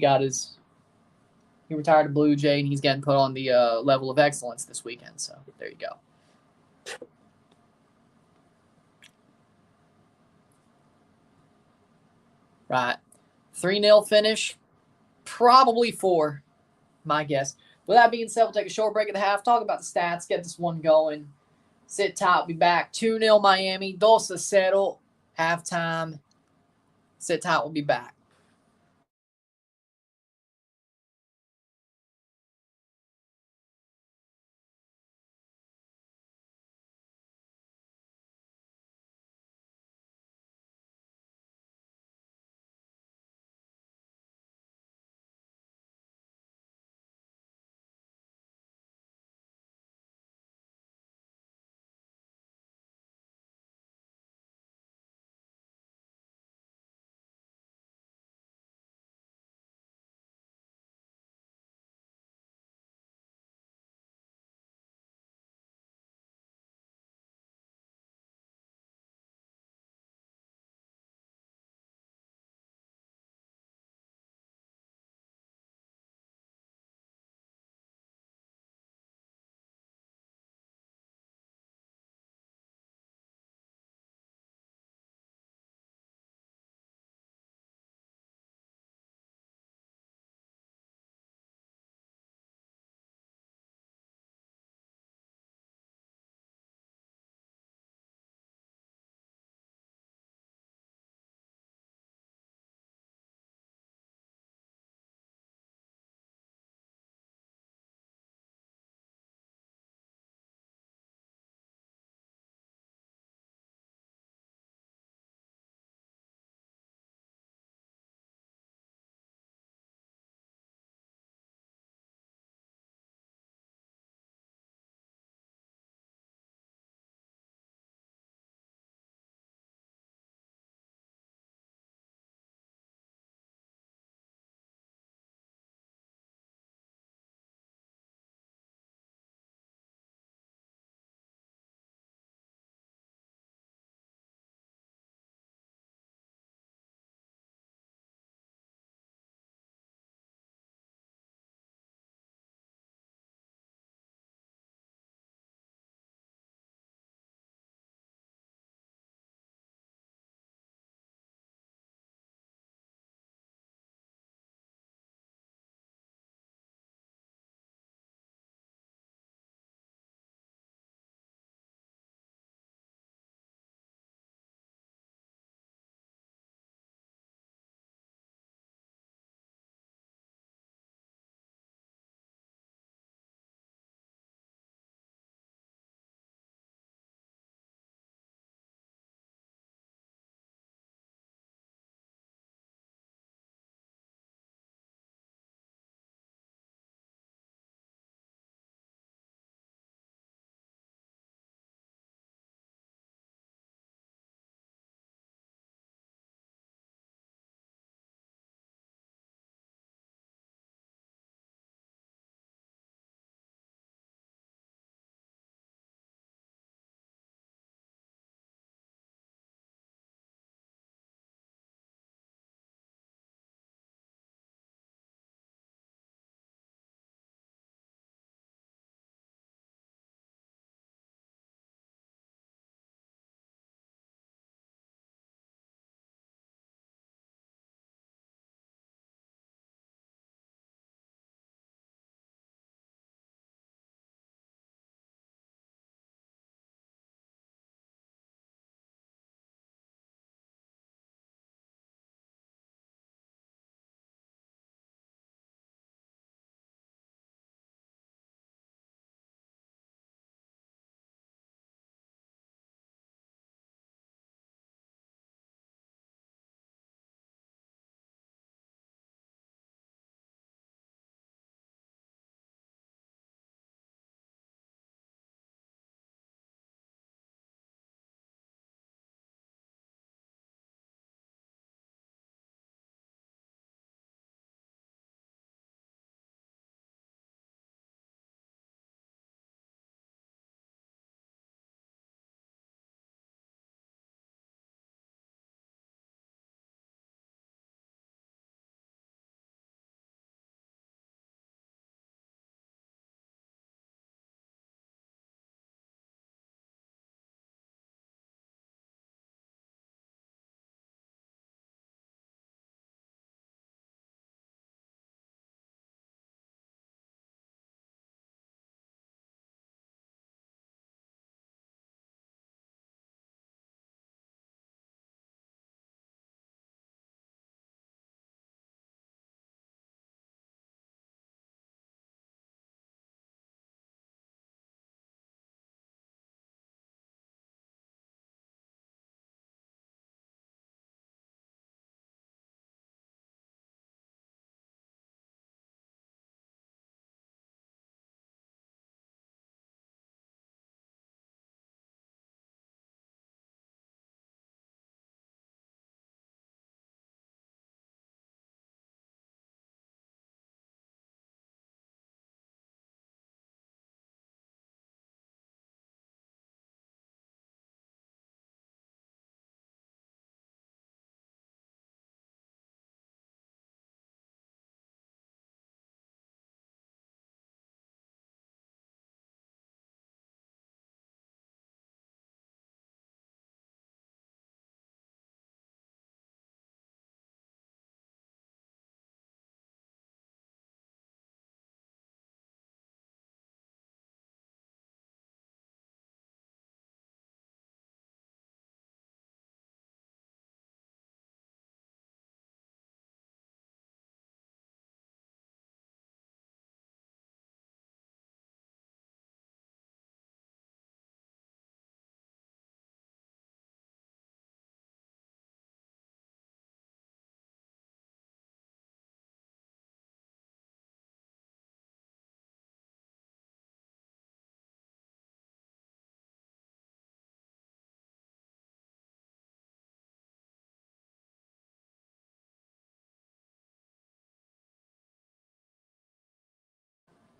retired a Blue Jay, and he's getting put on the level of excellence this weekend. So there you go. Right. 3-0 finish. Probably 4, my guess. With that being said, we'll take a short break at the half, talk about the stats, get this one going. Sit tight, we'll be back. 2-0 Miami, 2-0, halftime. Sit tight, we'll be back.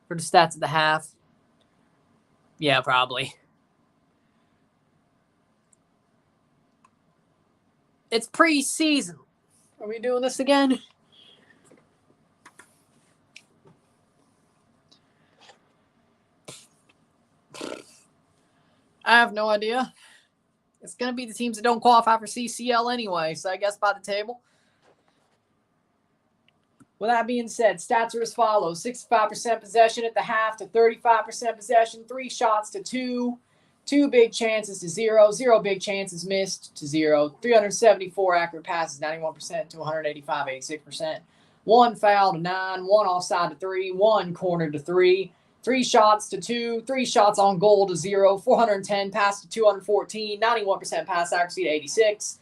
for the stats at the half. Yeah, probably. It's preseason. Are we doing this again? I have no idea. It's going to be the teams that don't qualify for CCL anyway, so I guess by the table. With that being said, stats are as follows. 65% possession at the half to 35% possession, 3 shots to 2, 2 big chances to 0, 0 big chances missed to 0, 374 accurate passes, 91% to 185, 86%, 1 foul to 9, 1 offside to 3, 1 corner to 3, 3 shots to 2, 3 shots on goal to 0, 410 pass to 214, 91% pass accuracy to 86,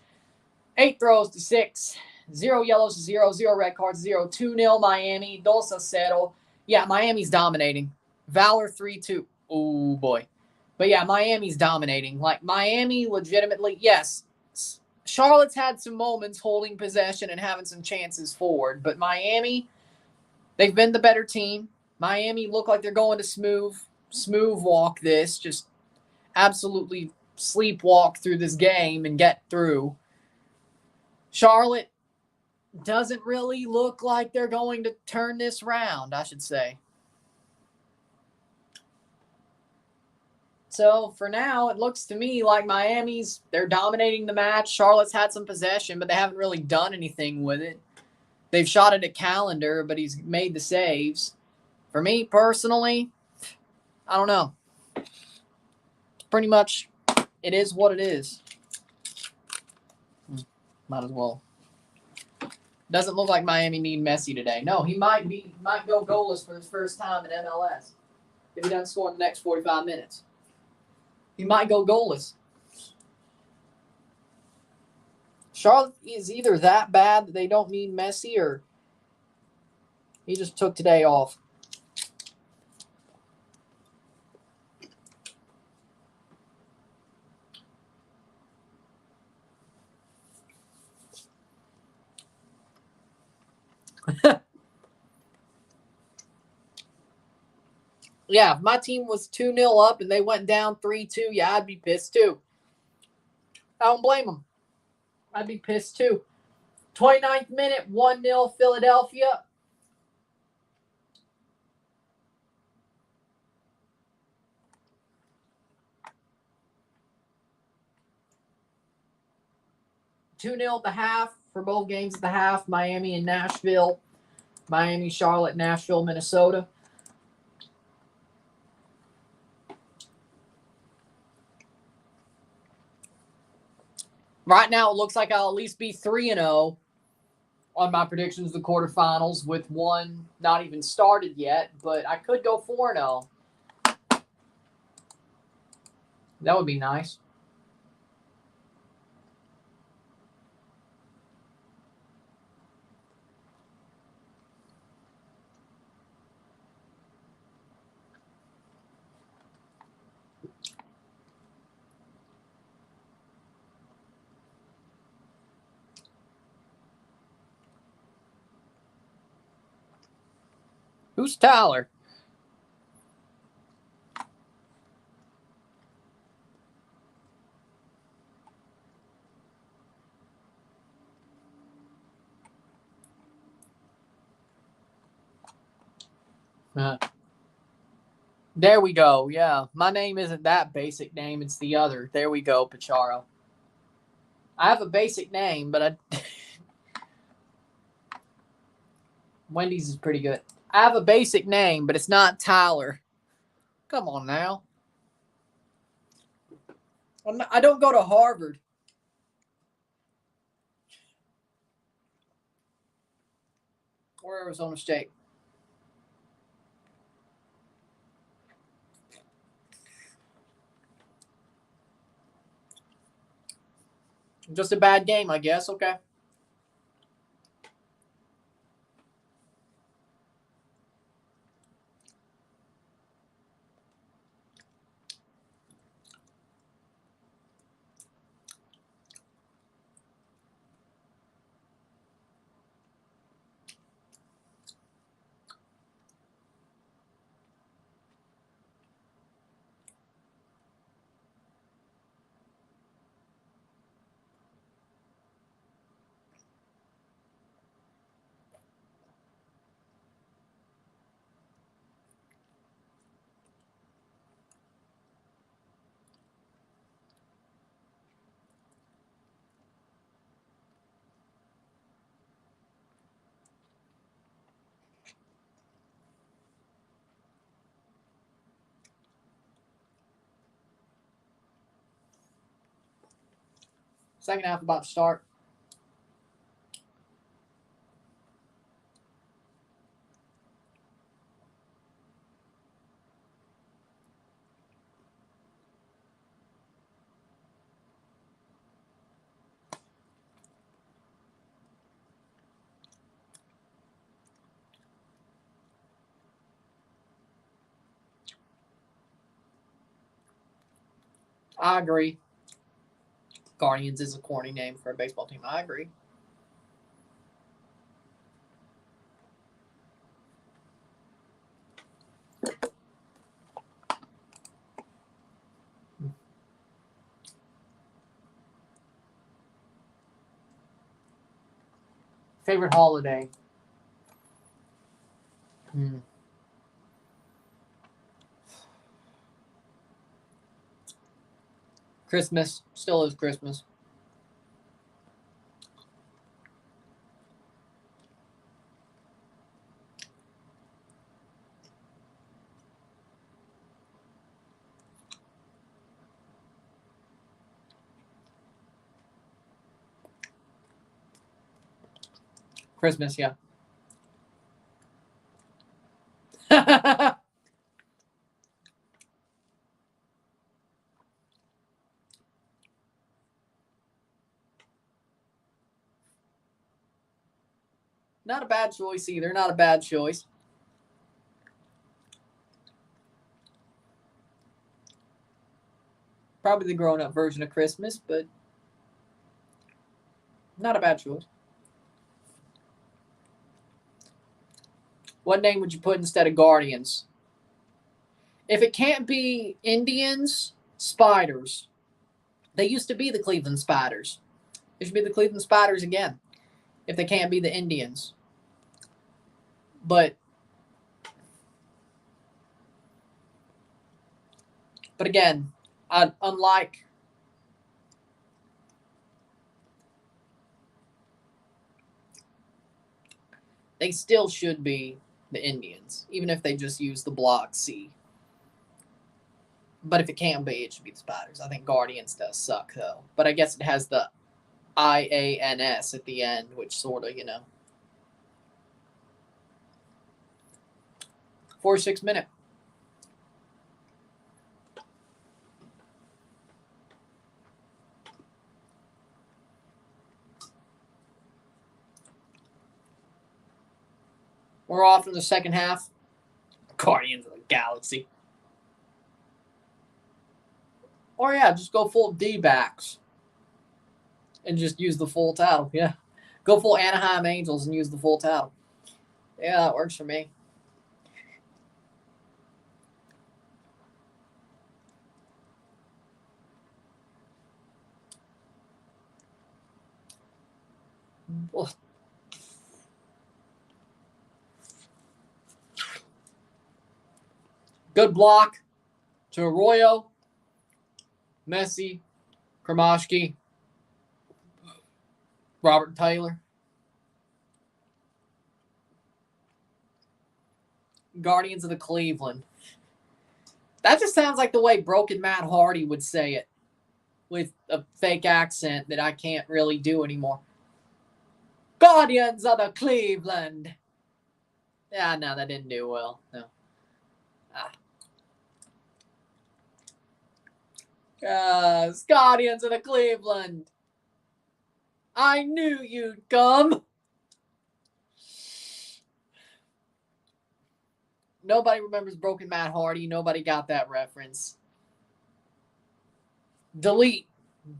8 throws to 6, 0 yellows to 0, 0 red cards, 0, 2-0 Miami, 2-0. Yeah, Miami's dominating. Valor 3-2. Oh, boy. But yeah, Miami's dominating. Like, Miami legitimately, yes, Charlotte's had some moments holding possession and having some chances forward. But Miami, they've been the better team. Miami look like they're going to smooth walk this. Just absolutely sleepwalk through this game and get through. Charlotte doesn't really look like they're going to turn this round, I should say. So for now, it looks to me like they're dominating the match. Charlotte's had some possession, but they haven't really done anything with it. They've shot it at Callender, but he's made the saves. For me, personally, I don't know. Pretty much, it is what it is. Might as well. Doesn't look like Miami need Messi today. No, he might go goalless for his first time in MLS if he doesn't score in the next 45 minutes. He might go goalless. Charlotte is either that bad that they don't need Messi, or he just took today off. Yeah, if my team was 2-0 up and they went down 3-2, yeah, I'd be pissed too. I don't blame them. I'd be pissed too. 29th minute, 1-0 Philadelphia. (2-0) at the half for both games at the half. Miami and Nashville. Miami, Charlotte, Nashville, Minnesota. Right now, it looks like I'll at least be 3-0 on my predictions of the quarterfinals, with one not even started yet, but I could go 4-0. That would be nice. Who's Tyler? There we go. Yeah, my name isn't that basic name. It's the other. There we go, Pacharo. I have a basic name, but Wendy's is pretty good. I have a basic name, but it's not Tyler. Come on now. I don't go to Harvard. Or Arizona State. Just a bad game, I guess. Okay. Second half about to start. I agree. Guardians is a corny name for a baseball team. I agree. Favorite holiday? Christmas. Still is Christmas. Christmas, yeah. Not a bad choice either. Not a bad choice. Probably the grown-up version of Christmas, but not a bad choice. What name would you put instead of Guardians? If it can't be Indians, Spiders. They used to be the Cleveland Spiders. It should be the Cleveland Spiders again, if they can't be the Indians. But again, unlike they still should be the Indians, even if they just use the block C. But if it can't be, it should be the Spiders. I think Guardians does suck, though. But I guess it has the IANS at the end, which sort of, 4-6 minute. We're off in the second half. Guardians of the Galaxy. Or, yeah, just go full D-backs. And just use the full title. Yeah. Go full Anaheim Angels and use the full title. Yeah, that works for me. Good block to Arroyo, Messi, Kromashki, Robert Taylor. Guardians of the Cleveland. That just sounds like the way Broken Matt Hardy would say it with a fake accent that I can't really do anymore. Guardians of the Cleveland. Yeah, no, that didn't do well. No. Guardians of the Cleveland. I knew you'd come. Nobody remembers Broken Matt Hardy. Nobody got that reference. Delete.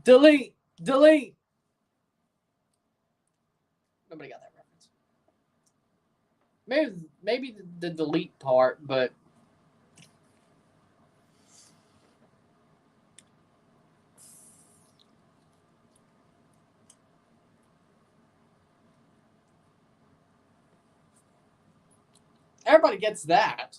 Delete. Delete. Nobody got that reference. Maybe the delete part, but everybody gets that.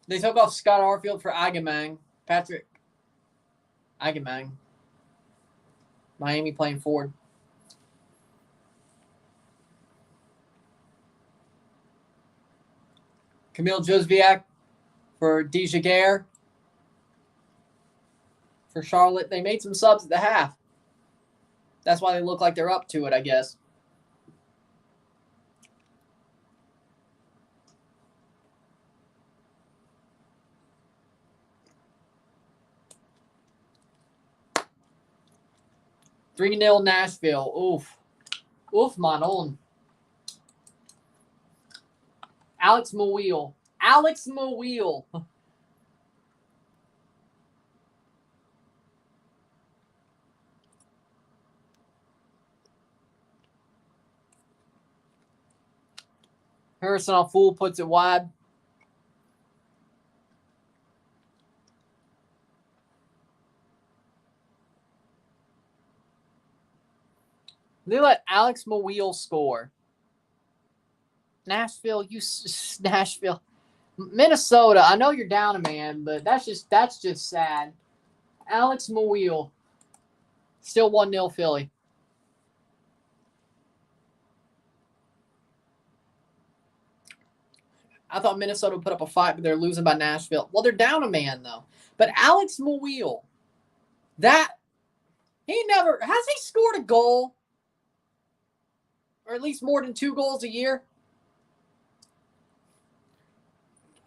They took off Scott Arfield for Agamang. Patrick Agamang. Miami playing forward. Kamil Jozwiak for Dejaguer. For Charlotte, they made some subs at the half. That's why they look like they're up to it, I guess. $3-0 Nashville. Oof. Oof, Manon. Alex McWhorter. Alex McWhorter. Harrison Al-Fool puts it wide. They let Alex McWhorter score. Nashville. Minnesota, I know you're down a man, but that's just sad. Alex McWhorter. Still 1-0 Philly. I thought Minnesota would put up a fight, but they're losing by Nashville. Well, they're down a man, though. But Alex McWhorter, has he scored a goal? Or at least more than 2 goals a year?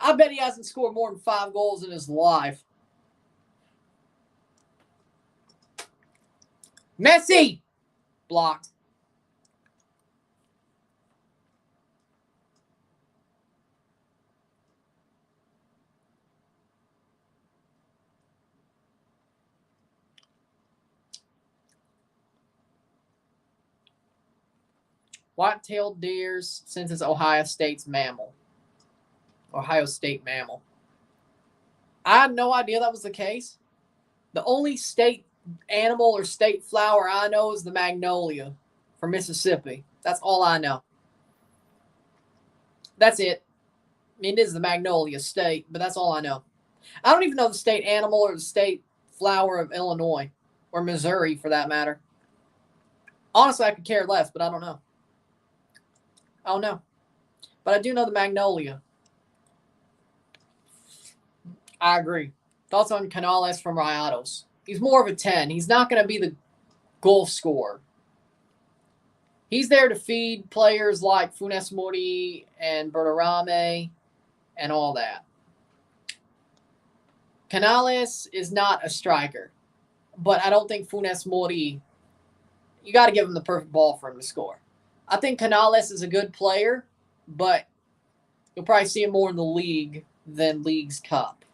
I bet he hasn't scored more than 5 goals in his life. Messi! Blocked. White-tailed deers, since it's Ohio State mammal. I had no idea that was the case. The only state animal or state flower I know is the magnolia from Mississippi. That's all I know. That's it. I mean, it is the magnolia state, but that's all I know. I don't even know the state animal or the state flower of Illinois or Missouri, for that matter. Honestly, I could care less, but I don't know. But I do know the magnolia. I agree. Thoughts on Canales from Rayados? He's more of a 10. He's not going to be the goal scorer. He's there to feed players like Funes Mori and Bertarame and all that. Canales is not a striker, but I don't think Funes Mori, you got to give him the perfect ball for him to score. I think Canales is a good player, but you'll probably see him more in the league than Leagues Cup.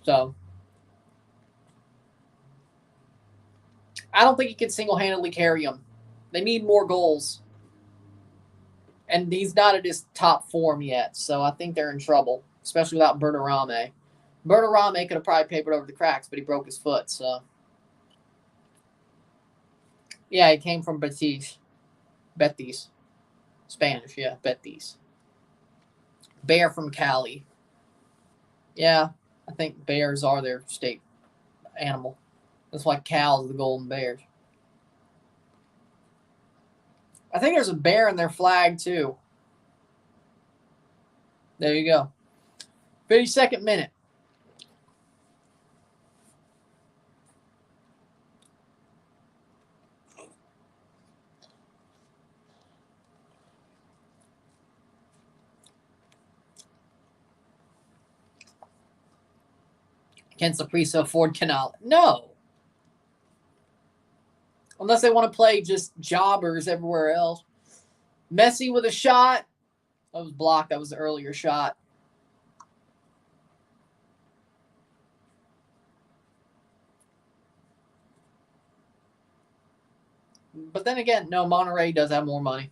So, I don't think he can single-handedly carry them. They need more goals. And he's not at his top form yet, so I think they're in trouble, especially without Bertarame. Bertarame could have probably papered over the cracks, but he broke his foot, so. Yeah, he came from Betis. Spanish, yeah, Betis. Bear from Cali. Yeah, I think bears are their state animal. That's why cows are the golden bears. I think there's a bear in their flag, too. There you go. 52nd minute. Can Saprissa afford Canal? No. Unless they want to play just jobbers everywhere else. Messi with a shot. That was blocked. That was the earlier shot. But then again, no, Monterrey does have more money.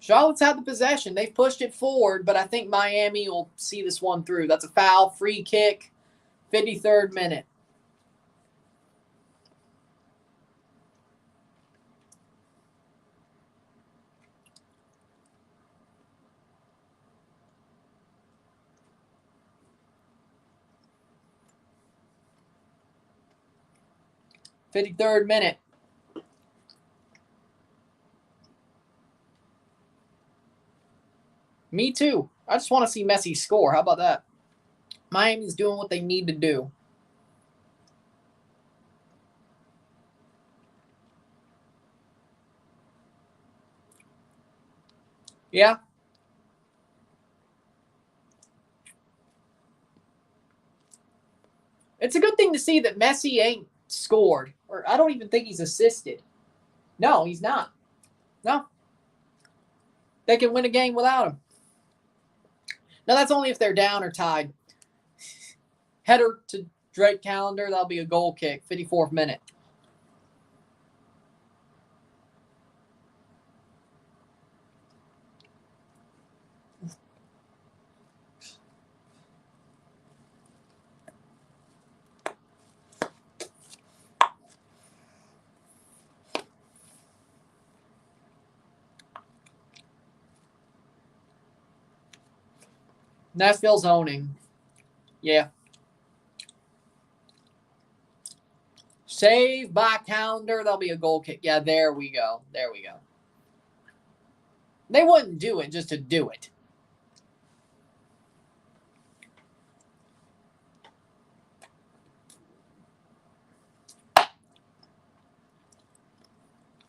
Charlotte's had the possession. They've pushed it forward, but I think Miami will see this one through. That's a foul, free kick, 53rd minute. 53rd minute. Me too. I just want to see Messi score. How about that? Miami's doing what they need to do. Yeah. It's a good thing to see that Messi ain't scored. Or I don't even think he's assisted. No, he's not. No. They can win a game without him. Now, that's only if they're down or tied. Header to Drake Calendar. That'll be a goal kick. 54th minute. Nashville's owning. Yeah. Save by Calendar. That'll be a goal kick. Yeah, there we go. There we go. They wouldn't do it just to do it.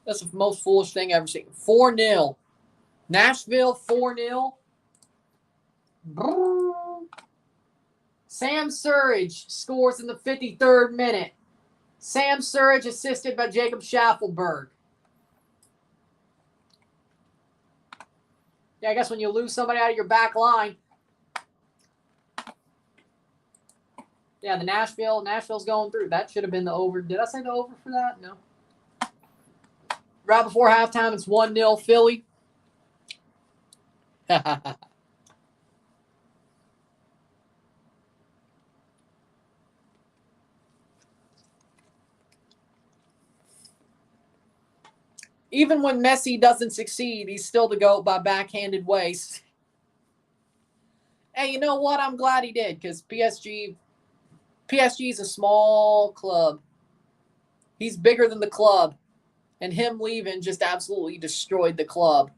That's the most foolish thing I've ever seen. 4-0. Nashville 4-0. Sam Surridge scores in the 53rd minute. Sam Surridge assisted by Jacob Schaffelberg. Yeah, I guess when you lose somebody out of your back line. Yeah, the Nashville's going through. That should have been the over. Did I say the over for that? No. Right before halftime, it's 1-0 Philly. Even when Messi doesn't succeed, he's still the GOAT by backhanded ways. Hey, you know what? I'm glad he did because PSG is a small club. He's bigger than the club. And him leaving just absolutely destroyed the club.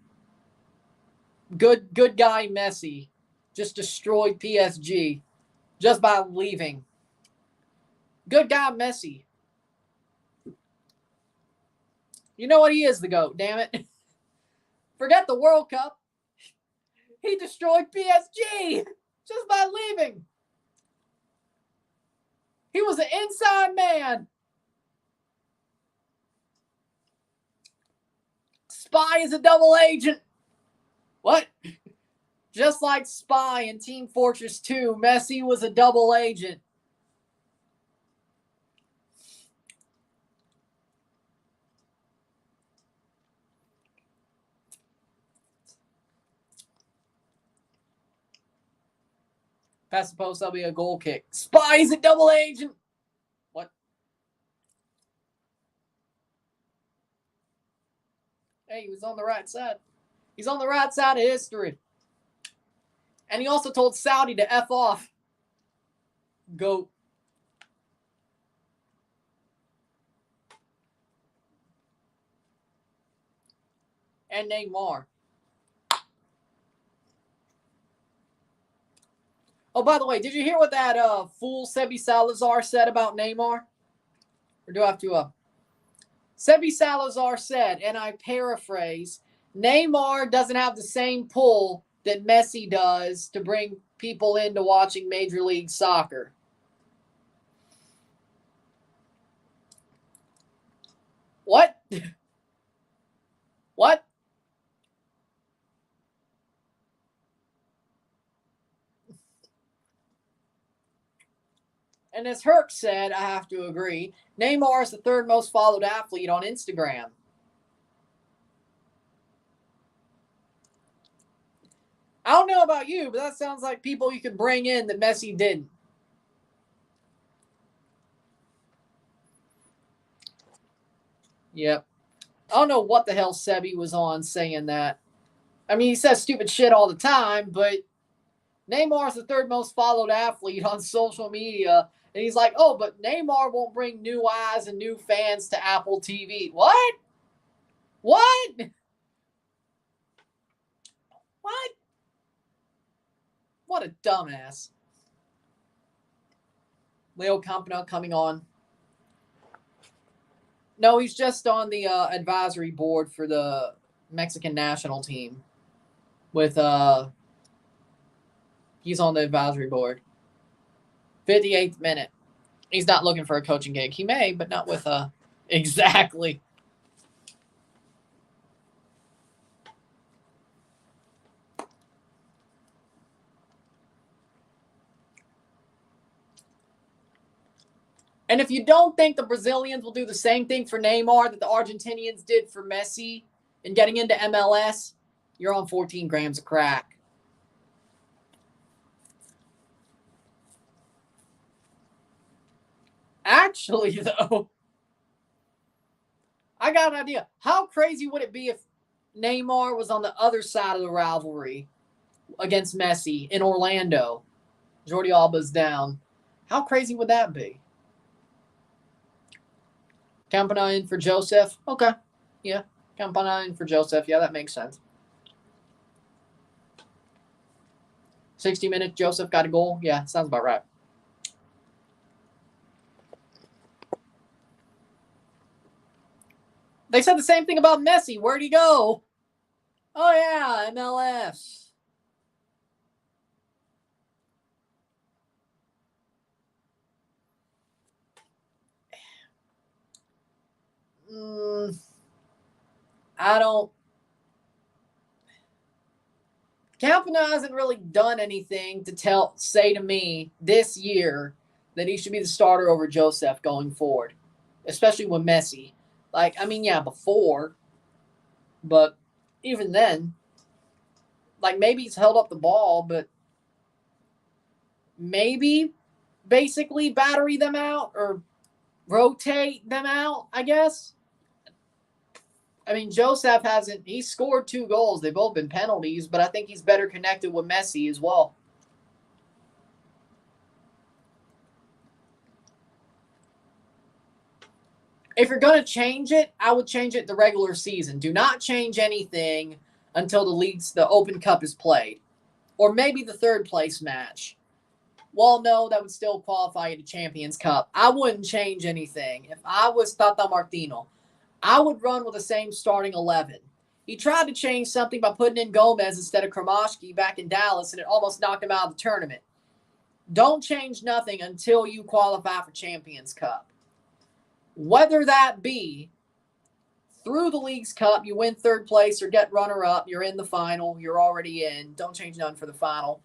Good guy Messi just destroyed PSG just by leaving. Good guy Messi. You know what? He is the GOAT, damn it. Forget the World Cup. He destroyed PSG just by leaving. He was an inside man. Spy is a double agent. What? Just like Spy in Team Fortress 2, Messi was a double agent. Pass the post, that'll be a goal kick. Spy is a double agent. What? Hey, he was on the right side. He's on the right side of history. And he also told Saudi to F off. GOAT. And Neymar. Oh, by the way, did you hear what that fool Sebi Salazar said about Neymar? Or do I have to... Sebi Salazar said, and I paraphrase, Neymar doesn't have the same pull that Messi does to bring people into watching Major League Soccer. What? What? And as Herc said, I have to agree, Neymar is the third most followed athlete on Instagram. I don't know about you, but that sounds like people you could bring in that Messi didn't. Yep. I don't know what the hell Sebi was on saying that. I mean, he says stupid shit all the time, but Neymar's the third most followed athlete on social media. And he's like, oh, but Neymar won't bring new eyes and new fans to Apple TV. What? What? What? What a dumbass. Leo Campana coming on. No, he's just on the advisory board for the Mexican national team. With he's on the advisory board. 58th minute. He's not looking for a coaching gig. He may, but not with exactly. And if you don't think the Brazilians will do the same thing for Neymar that the Argentinians did for Messi in getting into MLS, you're on 14 grams of crack. Actually, though, I got an idea. How crazy would it be if Neymar was on the other side of the rivalry against Messi in Orlando? Jordi Alba's down. How crazy would that be? Campana in for Joseph. Okay. Yeah. Campana in for Joseph. Yeah, that makes sense. 60 minutes, Joseph got a goal. Yeah, sounds about right. They said the same thing about Messi. Where'd he go? Oh, yeah, MLS. I don't. Campana hasn't really done anything to say to me this year that he should be the starter over Joseph going forward, especially with Messi. Like, I mean, yeah, before, but even then, like maybe he's held up the ball, but maybe basically battery them out or rotate them out, I guess. I mean, Joseph he's scored 2 goals. They've both been penalties, but I think he's better connected with Messi as well. If you're going to change it, I would change it the regular season. Do not change anything until the Open Cup is played. Or maybe the third place match. Well, no, that would still qualify you to Champions Cup. I wouldn't change anything. If I was Tata Martino, I would run with the same starting 11. He tried to change something by putting in Gomez instead of Kromashki back in Dallas, and it almost knocked him out of the tournament. Don't change nothing until you qualify for Champions Cup. Whether that be through the Leagues Cup, you win third place or get runner-up, you're in the final, you're already in. Don't change none for the final.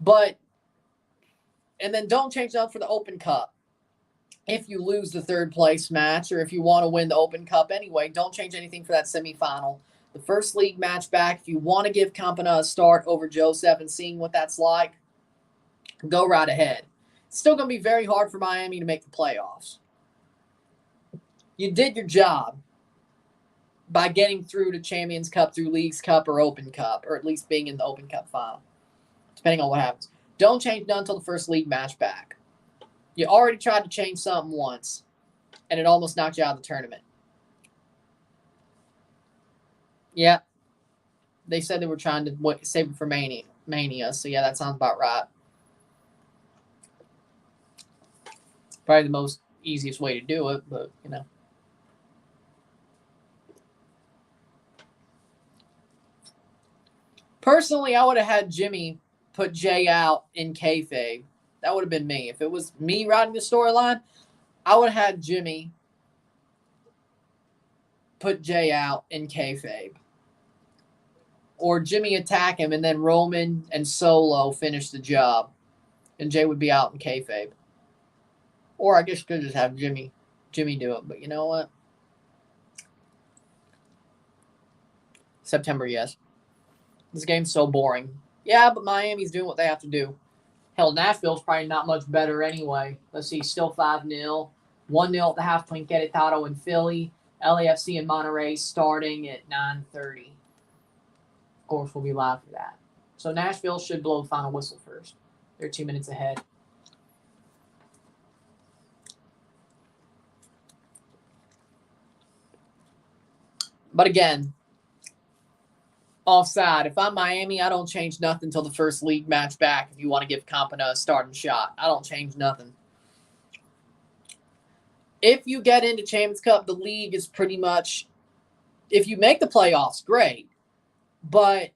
And then don't change none for the Open Cup. If you lose the third place match or if you want to win the Open Cup anyway, don't change anything for that semifinal. The first league match back, if you want to give Campana a start over Joseph and seeing what that's like, go right ahead. It's still going to be very hard for Miami to make the playoffs. You did your job by getting through to Champions Cup through Leagues Cup or Open Cup, or at least being in the Open Cup final, depending on what happens. Don't change none until the first league match back. You already tried to change something once, and it almost knocked you out of the tournament. Yeah. They said they were trying to save it for Mania, so yeah, that sounds about right. Probably the most easiest way to do it, but, you know. Personally, I would have had Jimmy put Jay out in kayfabe. That would have been me. If it was me writing the storyline, I would have had Jimmy put Jay out in kayfabe. Or Jimmy attack him and then Roman and Solo finish the job. And Jay would be out in kayfabe. Or I guess you could just have Jimmy do it. But you know what? September, yes. This game's so boring. Yeah, but Miami's doing what they have to do. Hell, Nashville's probably not much better anyway. Let's see, still 5-0. 1-0 at the half between Querétaro and Philly. LAFC and Monterrey starting at 9:30. Of course, we'll be live for that. So Nashville should blow the final whistle first. They're 2 minutes ahead. But again, offside. If I'm Miami, I don't change nothing until the first league match back if you want to give Campana a starting shot. I don't change nothing. If you get into Champions Cup, the league is pretty much, if you make the playoffs, great. But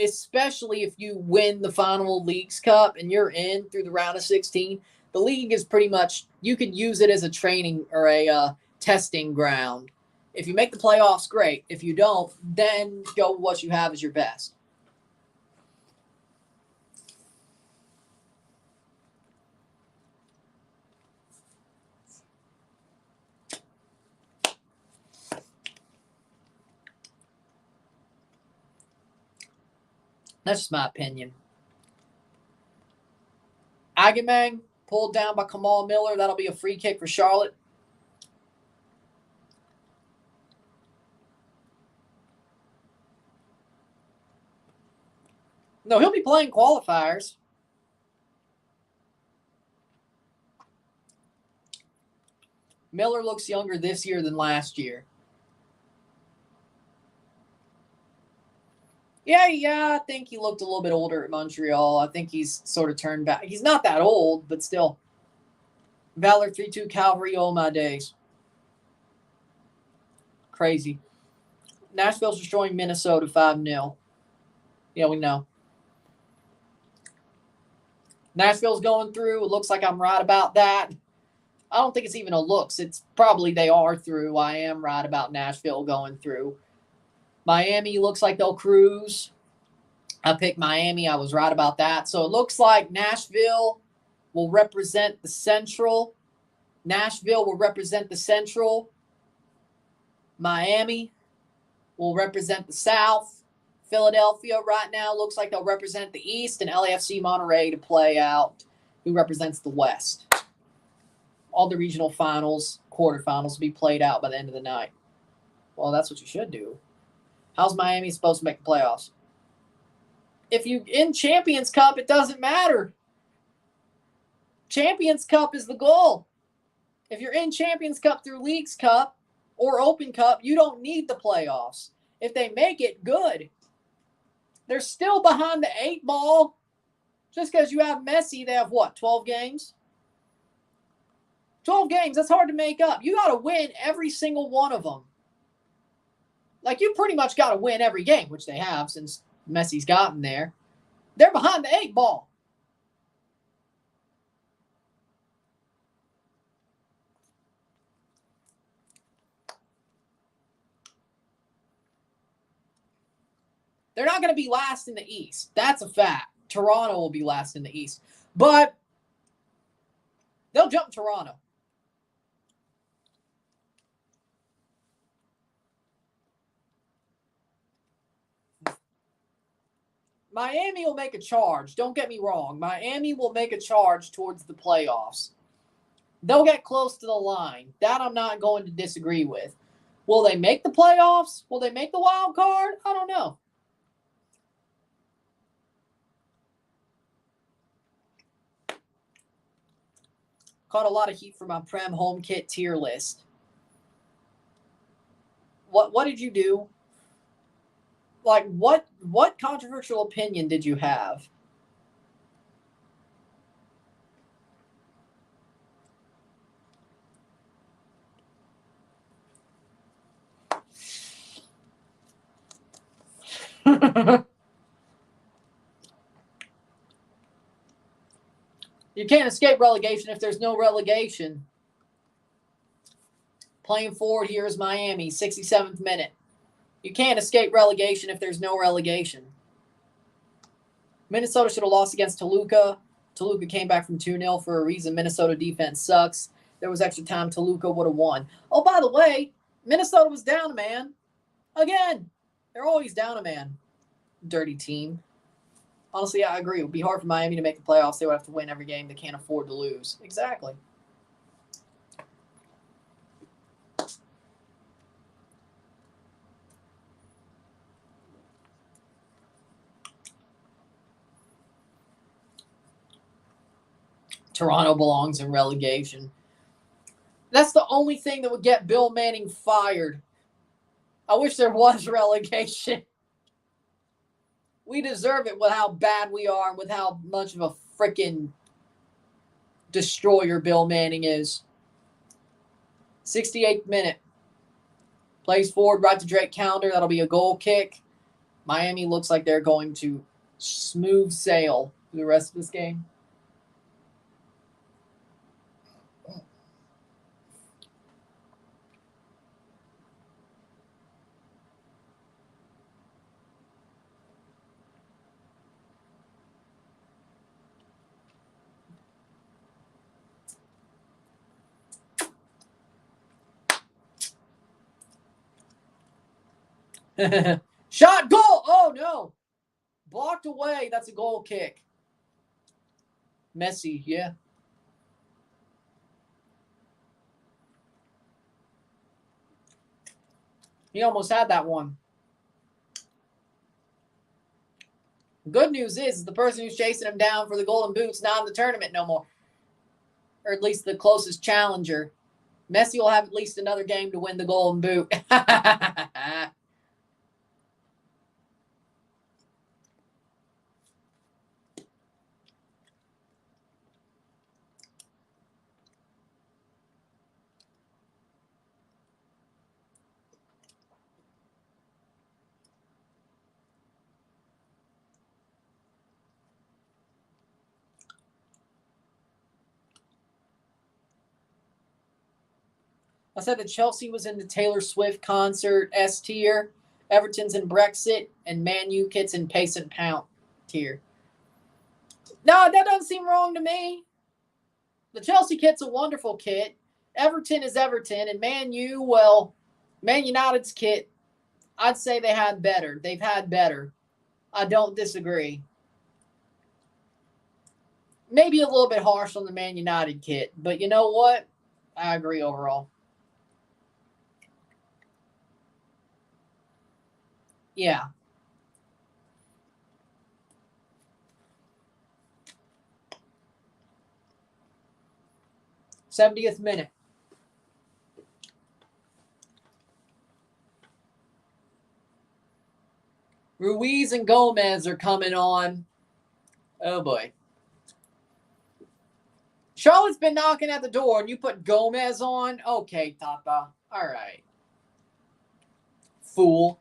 especially if you win the final Leagues Cup and you're in through the round of 16, the league is pretty much, you could use it as a training or a testing ground. If you make the playoffs, great. If you don't, then go with what you have as your best. That's just my opinion. Agamang pulled down by Kamal Miller. That'll be a free kick for Charlotte. No, he'll be playing qualifiers. Miller looks younger this year than last year. Yeah, I think he looked a little bit older at Montreal. I think he's sort of turned back. He's not that old, but still. Valor 3-2 Calvary, oh my days. Crazy. Nashville's destroying Minnesota 5-0. Yeah, we know. Nashville's going through. It looks like I'm right about that. I don't think it's even a looks. It's probably they are through. I am right about Nashville going through. Miami looks like they'll cruise. I picked Miami. I was right about that. So it looks like Nashville will represent the Central. Nashville will represent the Central. Miami will represent the South. Philadelphia right now looks like they'll represent the East, and LAFC Monterey to play out who represents the West. All the regional finals, quarterfinals will be played out by the end of the night. Well, that's what you should do. How's Miami supposed to make the playoffs? If you in Champions Cup, it doesn't matter. Champions Cup is the goal. If you're in Champions Cup through Leagues Cup or Open Cup, you don't need the playoffs. If they make it, good. They're still behind the 8 ball. Just because you have Messi, they have what, 12 games? 12 games, that's hard to make up. You got to win every single one of them. Like, you pretty much got to win every game, which they have since Messi's gotten there. They're behind the 8 ball. They're not going to be last in the East. That's a fact. Toronto will be last in the East. But they'll jump Toronto. Miami will make a charge. Don't get me wrong. Miami will make a charge towards the playoffs. They'll get close to the line. That I'm not going to disagree with. Will they make the playoffs? Will they make the wild card? I don't know. Caught a lot of heat for my Prem home kit tier list. What did you do? Like, what controversial opinion did you have? You can't escape relegation if there's no relegation. Playing forward here is Miami, 67th minute. You can't escape relegation if there's no relegation. Minnesota should have lost against Toluca. Toluca came back from 2-0 for a reason. Minnesota defense sucks. There was extra time. Toluca would have won. Oh, by the way, Minnesota was down a man. Again, they're always down a man. Dirty team. Honestly, I agree. It would be hard for Miami to make the playoffs. They would have to win every game. They can't afford to lose. Exactly. Toronto belongs in relegation. That's the only thing that would get Bill Manning fired. I wish there was relegation. We deserve it with how bad we are and with how much of a freaking destroyer Bill Manning is. 68th minute. Plays forward, right to Drake counter. That'll be a goal kick. Miami looks like they're going to smooth sail through the rest of this game. Shot, goal! Oh, no. Blocked away. That's a goal kick. Messi, yeah. He almost had that one. Good news is the person who's chasing him down for the golden boot's not in the tournament no more. Or at least the closest challenger. Messi will have at least another game to win the golden boot. I said that Chelsea was in the Taylor Swift concert S tier. Everton's in Brexit. And Man U kits in Pace and Pound tier. No, that doesn't seem wrong to me. The Chelsea kit's a wonderful kit. Everton is Everton. And Man U, well, Man United's kit, I'd say they had better. They've had better. I don't disagree. Maybe a little bit harsh on the Man United kit. But you know what? I agree overall. Yeah. '70th minute. Ruiz and Gomez are coming on. Oh, boy. Charlotte's been knocking at the door, and you put Gomez on? Okay, Tata. All right. Fool.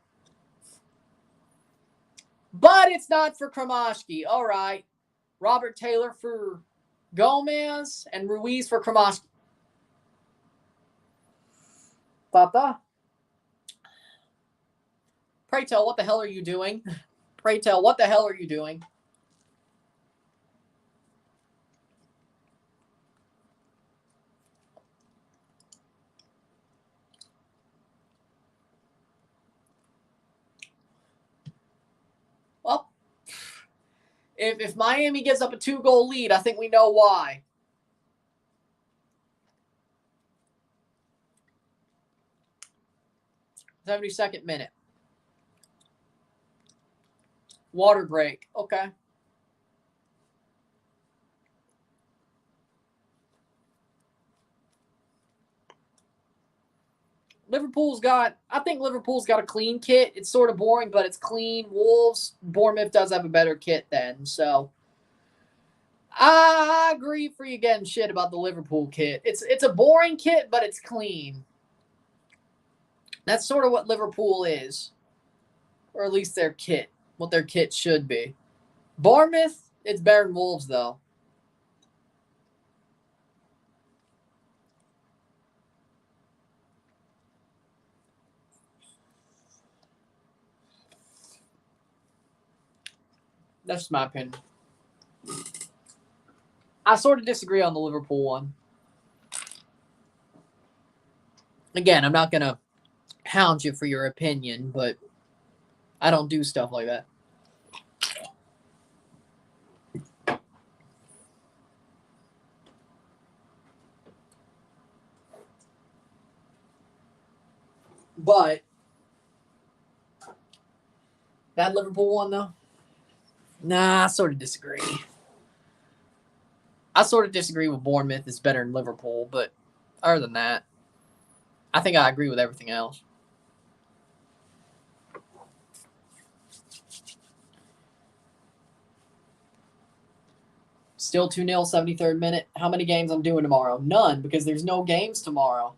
But it's not for Kromashki. All right. Robert Taylor for Gomez and Ruiz for Kromashki. Tata. Pray tell, what the hell are you doing? Pray tell, what the hell are you doing? Well, if Miami gives up a 2-goal lead, I think we know why. '72nd minute. Water break. Okay. I think Liverpool's got a clean kit. It's sort of boring, but it's clean. Bournemouth does have a better kit then. So I agree for you getting shit about the Liverpool kit. It's a boring kit, but it's clean. That's sort of what Liverpool is. Or at least their kit. What their kit should be. Bournemouth, it's better than Wolves, though. That's just my opinion. I sort of disagree on the Liverpool one. Again, I'm not going to hound you for your opinion, but I don't do stuff like that. But that Liverpool one, though? Nah, I sort of disagree. I sort of disagree with Bournemouth is better than Liverpool, but other than that, I think I agree with everything else. Still 2-0, 73rd minute. How many games I'm doing tomorrow? None, because there's no games tomorrow.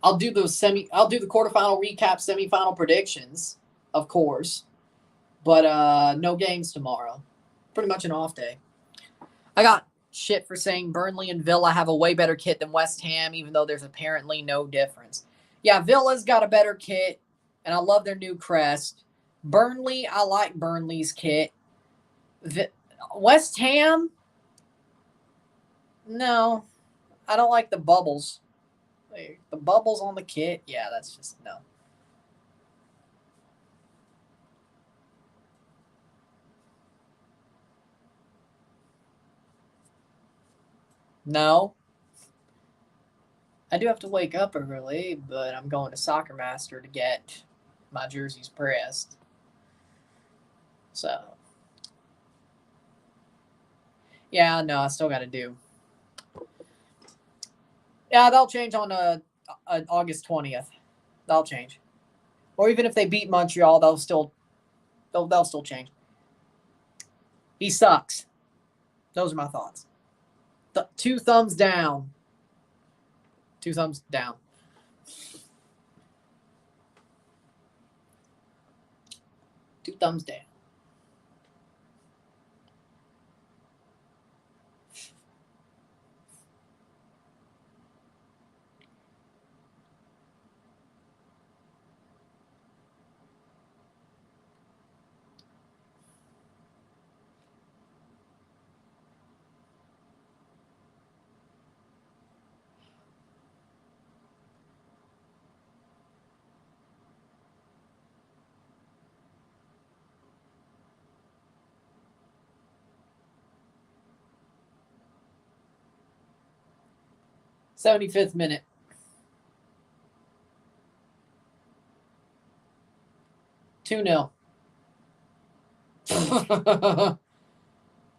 I'll do the quarterfinal recap, semifinal predictions, of course. But no games tomorrow. Pretty much an off day. I got shit for saying Burnley and Villa have a way better kit than West Ham, even though there's apparently no difference. Yeah, Villa's got a better kit, and I love their new crest. Burnley, I like Burnley's kit. West Ham, no. I don't like the bubbles. The bubbles on the kit, yeah, that's just no. No. I do have to wake up early, but I'm going to Soccer Master to get my jerseys pressed. So, yeah, no, I still got to do. Yeah, they'll change on August 20th. They'll change. Or even if they beat Montreal, they'll still change. He sucks. Those are my thoughts. 2 thumbs down. 2 thumbs down. Two thumbs down. '75th minute. $2-0.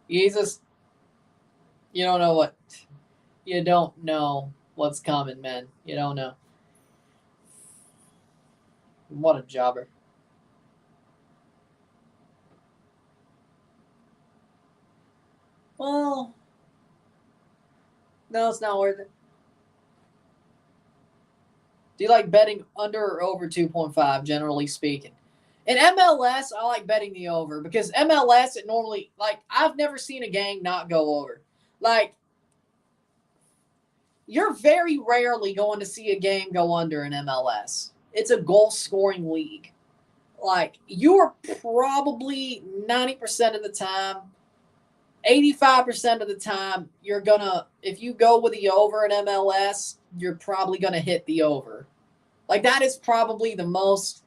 Jesus, you don't know what's coming, man. You don't know. What a jobber. Well, no, it's not worth it. Do you like betting under or over 2.5, generally speaking? In MLS, I like betting the over because MLS, it normally, I've never seen a game not go over. You're very rarely going to see a game go under in MLS. It's a goal-scoring league. You are probably 90% of the time, 85% of the time, you're going to, if you go with the over in MLS, you're probably going to hit the over. That is probably the most...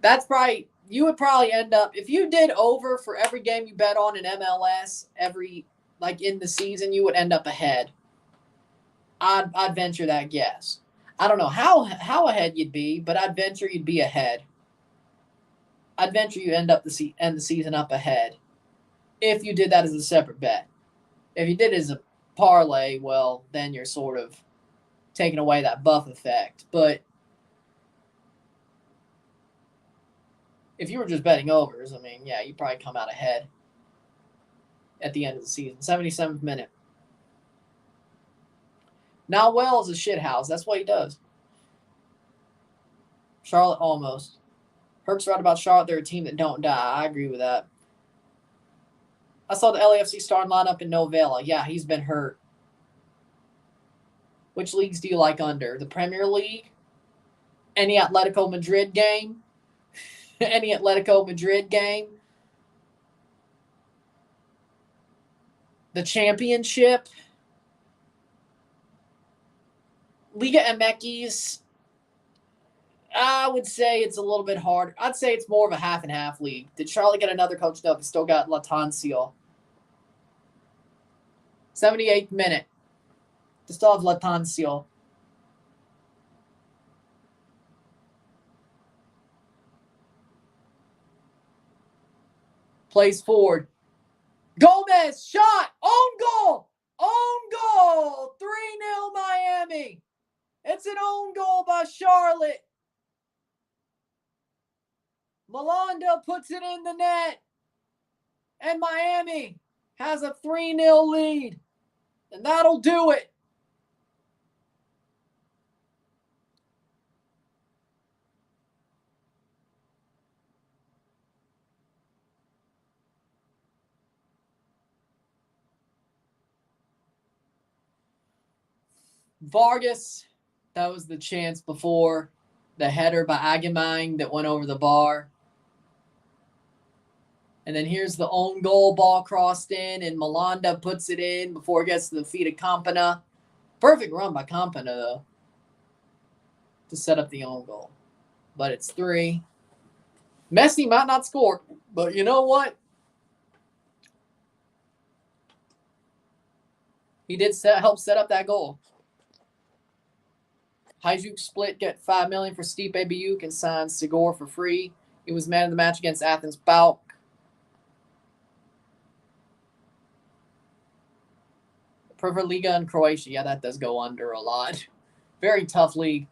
That's probably... You would probably end up... If you did over for every game you bet on in MLS, in the season, you would end up ahead. I'd venture that guess. I don't know how ahead you'd be, but I'd venture you'd be ahead. I'd venture you end the season up ahead if you did that as a separate bet. If you did it as a parlay, well, then you're sort of taking away that buff effect. But if you were just betting overs, yeah, you'd probably come out ahead at the end of the season. 77th minute. Now Wells is a shithouse. That's what he does. Charlotte almost. Herc's right about Charlotte. They're a team that don't die. I agree with that. I saw the LAFC starting lineup in Novella. Yeah, he's been hurt. Which leagues do you like under? The Premier League? Any Atletico Madrid game? Any Atletico Madrid game? The Championship? Liga MX, I would say it's a little bit harder. I'd say it's more of a half and half league. Did Charlotte get another coach? No, they still got Latancio. 78th minute. They still have Latancio. Plays forward. Gomez, shot, own goal, own goal, 3-0 Miami. It's an own goal by Charlotte. Malanda puts it in the net, and Miami has a 3-0 lead, and that'll do it. Vargas, that was the chance before the header by Agamang that went over the bar. And then here's the own goal, ball crossed in, and Malanda puts it in before it gets to the feet of Campana. Perfect run by Campana, though, to set up the own goal. But it's 3. Messi might not score, but you know what? He did help set up that goal. Hajduk split, get $5 million for Stipe Biuk and signs Sigor for free. He was man of the match against Athens Bauk. Prva Liga in Croatia. Yeah, that does go under a lot. Very tough league.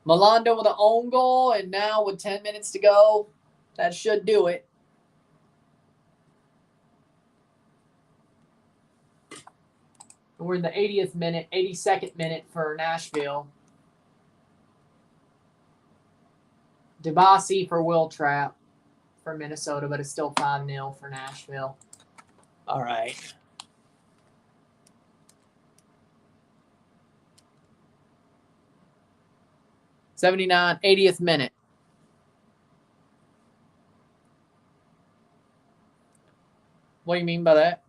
Malanda with an own goal, and now with 10 minutes to go, that should do it. We're in the 80th minute, 82nd minute for Nashville. Debasi for Will Trapp for Minnesota, but it's still 5-0 for Nashville. All right. '79, 80th minute. What do you mean by that?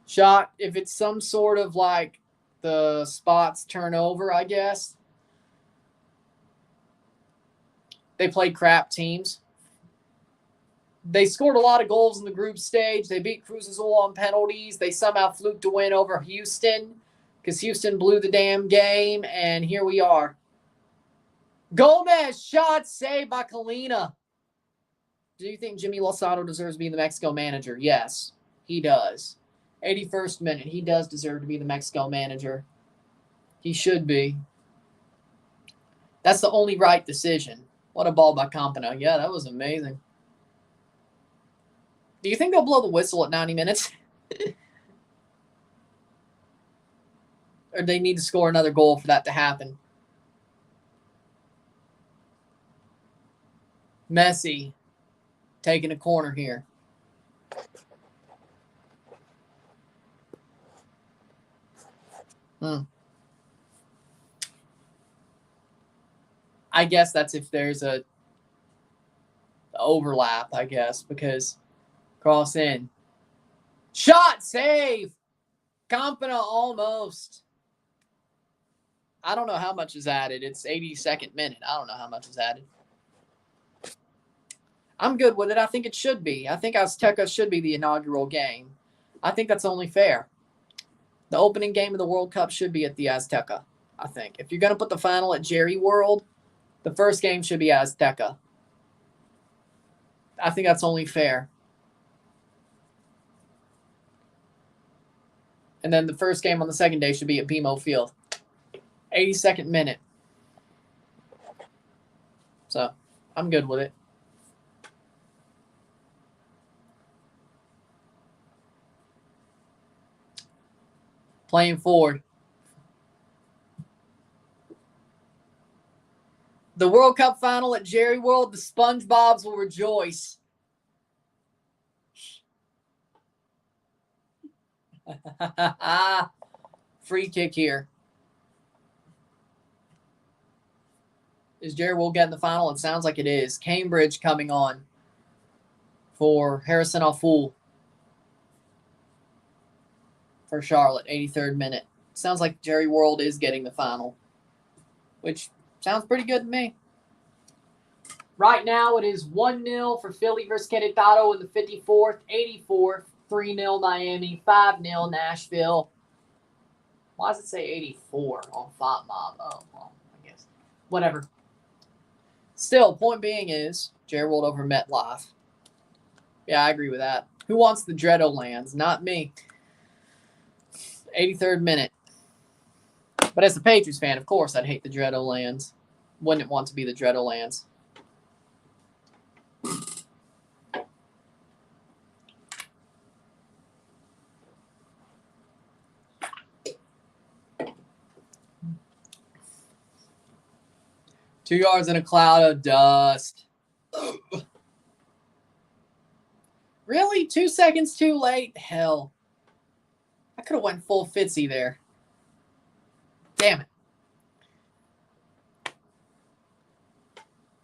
Shot, if it's some sort of like the spots turnover, I guess. They played crap teams. They scored a lot of goals in the group stage. They beat Cruz Azul on penalties. They somehow fluked a win over Houston because Houston blew the damn game, and here we are. Gomez, shot, saved by Kalina. Do you think Jimmy Lozano deserves to be the Mexico manager? Yes, he does. 81st minute, he does deserve to be the Mexico manager. He should be. That's the only right decision. What a ball by Campana. Yeah, that was amazing. Do you think they'll blow the whistle at 90 minutes? Or do they need to score another goal for that to happen? Messi taking a corner here. I guess that's if there's a overlap, I guess, because cross in. Shot, save. Campana almost. I don't know how much is added. It's 82nd minute. I don't know how much is added. I'm good with it. I think it should be. I think Azteca should be the inaugural game. I think that's only fair. The opening game of the World Cup should be at the Azteca, I think. If you're going to put the final at Jerry World, the first game should be Azteca. I think that's only fair. And then the first game on the second day should be at BMO Field. 82nd minute. So, I'm good with it. Playing forward. The World Cup final at Jerry World, the SpongeBobs will rejoice. Free kick here. Is Jerry World getting the final? It sounds like it is. Cambridge coming on for Harrison Alfool for Charlotte, 83rd minute. Sounds like Jerry World is getting the final, which sounds pretty good to me. Right now, it is 1-0 for Philly versus Querétaro in the 54th, 84th, 3-0 Miami, 5-0 Nashville. Why does it say 84 on Font Mob? Oh, well, I guess. Whatever. Still, point being is, Jerry World over MetLife. Yeah, I agree with that. Who wants the Dreado lands? Not me. 83rd minute. But as a Patriots fan, of course, I'd hate the Dreado lands. Wouldn't want to be the Dreado lands. Two yards in a cloud of dust. Really? 2 seconds too late? Hell. I could have went full Fitzy there. Damn it.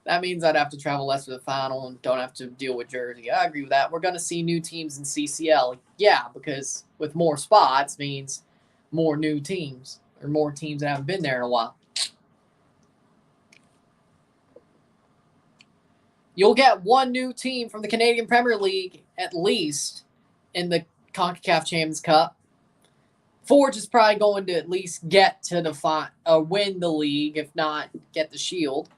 That means I'd have to travel less for the final and don't have to deal with Jersey. I agree with that. We're going to see new teams in CCL. Yeah, because with more spots means more new teams or more teams that haven't been there in a while. You'll get one new team from the Canadian Premier League at least in the CONCACAF Champions Cup. Forge is probably going to at least get to the win the league, if not get the Shield.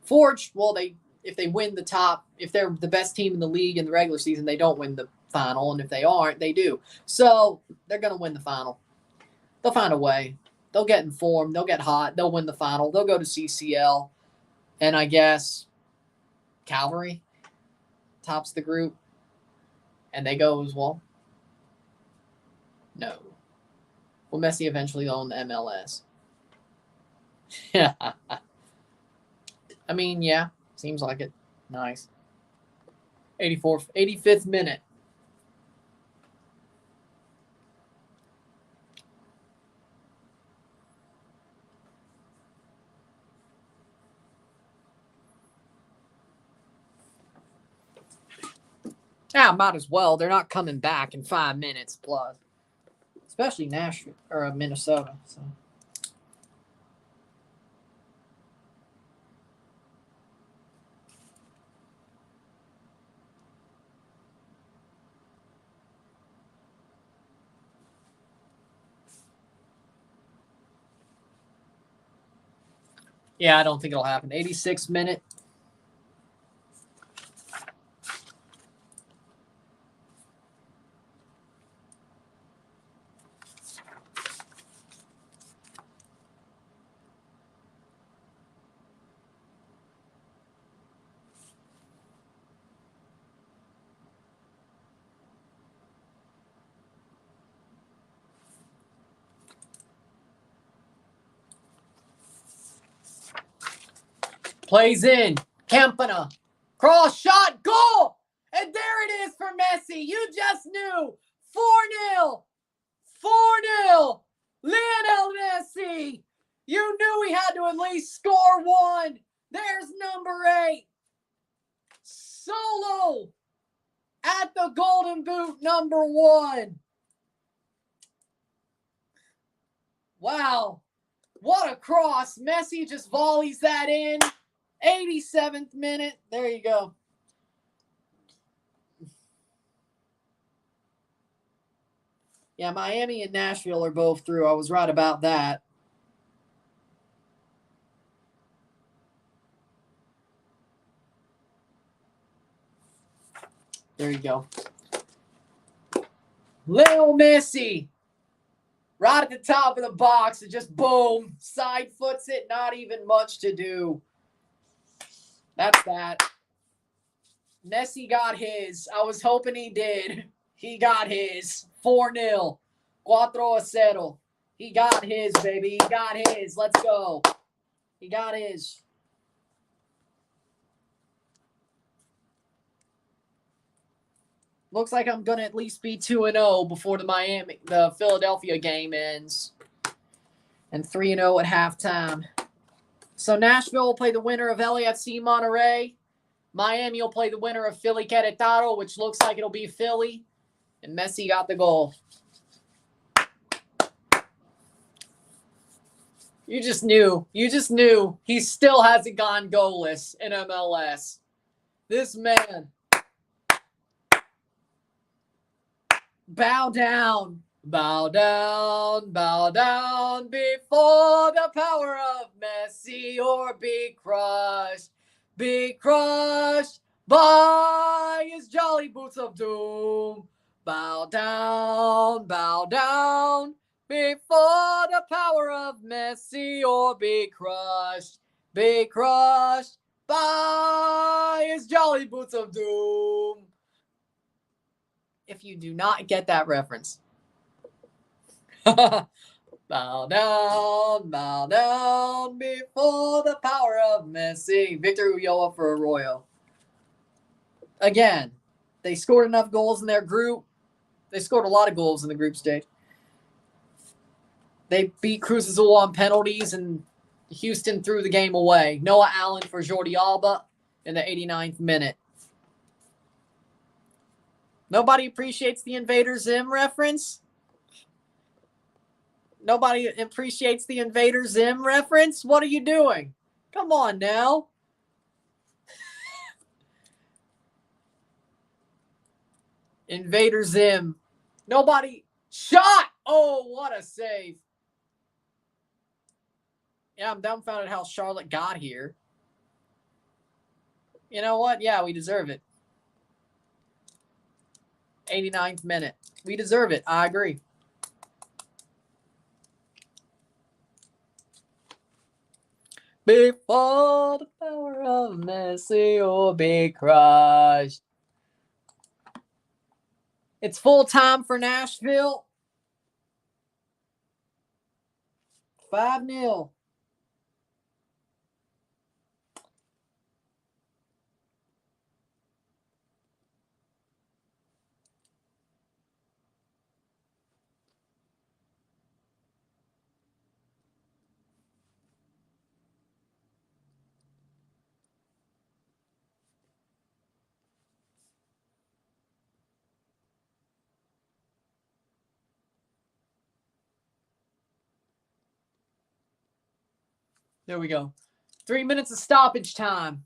Forge, well, if they win the top, if they're the best team in the league in the regular season, they don't win the final, and if they aren't, they do. So they're going to win the final. They'll find a way. They'll get informed. They'll get hot. They'll win the final. They'll go to CCL, and I guess Calvary tops the group, and they go as well. No. Will Messi eventually own the MLS? Yeah. I mean, yeah, seems like it. Nice. 85th minute. Yeah, might as well. They're not coming back in 5 minutes plus. Especially Nashville or Minnesota. So. Yeah, I don't think it'll happen. 86th minute. Plays in. Campana. Cross shot. Goal! And there it is for Messi. You just knew. 4-0. 4-0. Lionel Messi. You knew he had to at least score one. There's number 8. Solo. At the Golden Boot, number 1. Wow. What a cross. Messi just volleys that in. 87th minute. There you go. Yeah, Miami and Nashville are both through. I was right about that. There you go. Lionel Messi. Right at the top of the box. And just boom. Side foots it. Not even much to do. That's that. Messi got his. I was hoping he did. He got his. 4-0. 4-0. He got his, baby. He got his. Let's go. He got his. Looks like I'm going to at least be 2-0 before the Philadelphia game ends. And 3-0 at halftime. So Nashville will play the winner of LAFC Monterrey. Miami will play the winner of Philly Querétaro, which looks like it'll be Philly. And Messi got the goal. You just knew. You just knew. He still hasn't gone goalless in MLS. This man. Bow down. Bow down, bow down before the power of Messi, or be crushed by his jolly Jolly Boots of Doom. Bow down before the power of Messi, or be crushed by his Jolly Boots of Doom. If you do not get that reference. Bow down before the power of Messi. Victor Ulloa for Arroyo. Again, they scored enough goals in their group. They scored a lot of goals in the group stage. They beat Cruz Azul on penalties, and Houston threw the game away. Noah Allen for Jordi Alba in the 89th minute. Nobody appreciates the Invader Zim reference? Nobody appreciates the Invader Zim reference? What are you doing? Come on now. Invader Zim. Nobody. Shot! Oh, what a save. Yeah, I'm dumbfounded how Charlotte got here. You know what? Yeah, we deserve it. 89th minute. We deserve it. I agree. Before the power of Messi will be crushed. It's full time for Nashville. 5-0. There we go. 3 minutes of stoppage time.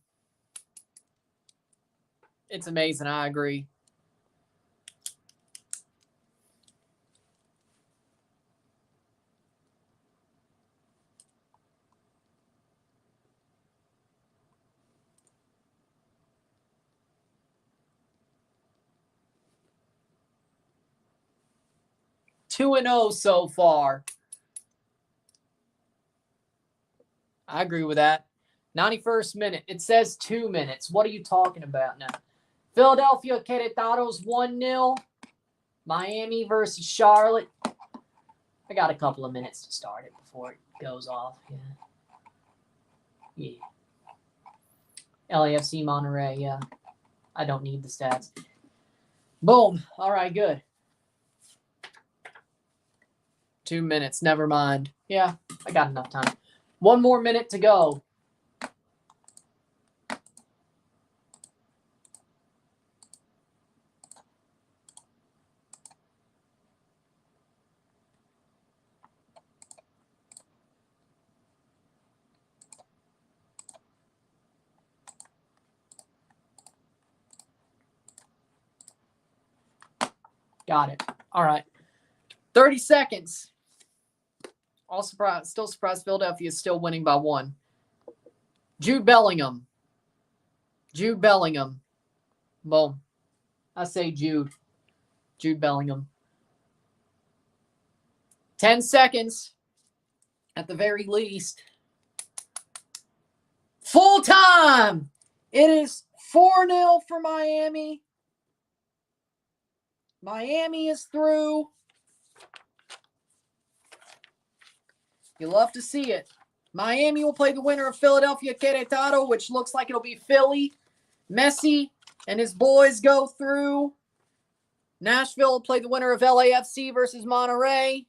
It's amazing. I agree. Two 2-0 so far. I agree with that. 91st minute. It says 2 minutes. What are you talking about now? Philadelphia Querétaro's 1-0. Miami versus Charlotte. I got a couple of minutes to start it before it goes off. Yeah. LAFC Monterey, yeah. I don't need the stats. Boom. All right, good. 2 minutes. Never mind. Yeah, I got enough time. 1 more minute to go. Got it. All right. 30 seconds. All surprised, still surprised Philadelphia is still winning by 1. Jude Bellingham. Boom. I say Jude. Jude Bellingham. 10 seconds at the very least. Full time. It is 4-0 for Miami. Miami is through. You love to see it. Miami will play the winner of Philadelphia Querétaro, which looks like it'll be Philly. Messi and his boys go through. Nashville will play the winner of LAFC versus Monterey.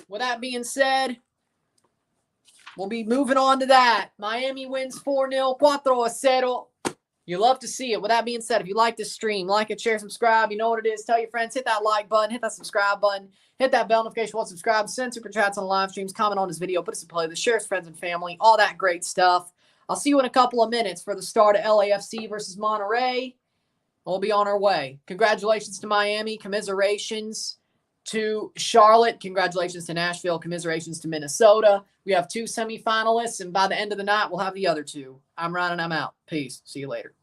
With that being said, we'll be moving on to that. Miami wins 4-0, 4-0. You love to see it. With that being said, if you like this stream, like it, share, subscribe. You know what it is. Tell your friends. Hit that like button. Hit that subscribe button. Hit that bell notification once subscribed. Send super chats on the live streams. Comment on this video. Put us in playlist. Share with friends and family. All that great stuff. I'll see you in a couple of minutes for the start of LAFC versus Monterey. We'll be on our way. Congratulations to Miami. Commiserations to Charlotte. Congratulations to Nashville. Commiserations to Minnesota. We have 2 semifinalists, and by the end of the night, we'll have the other 2. I'm Ryan, and I'm out. Peace. See you later.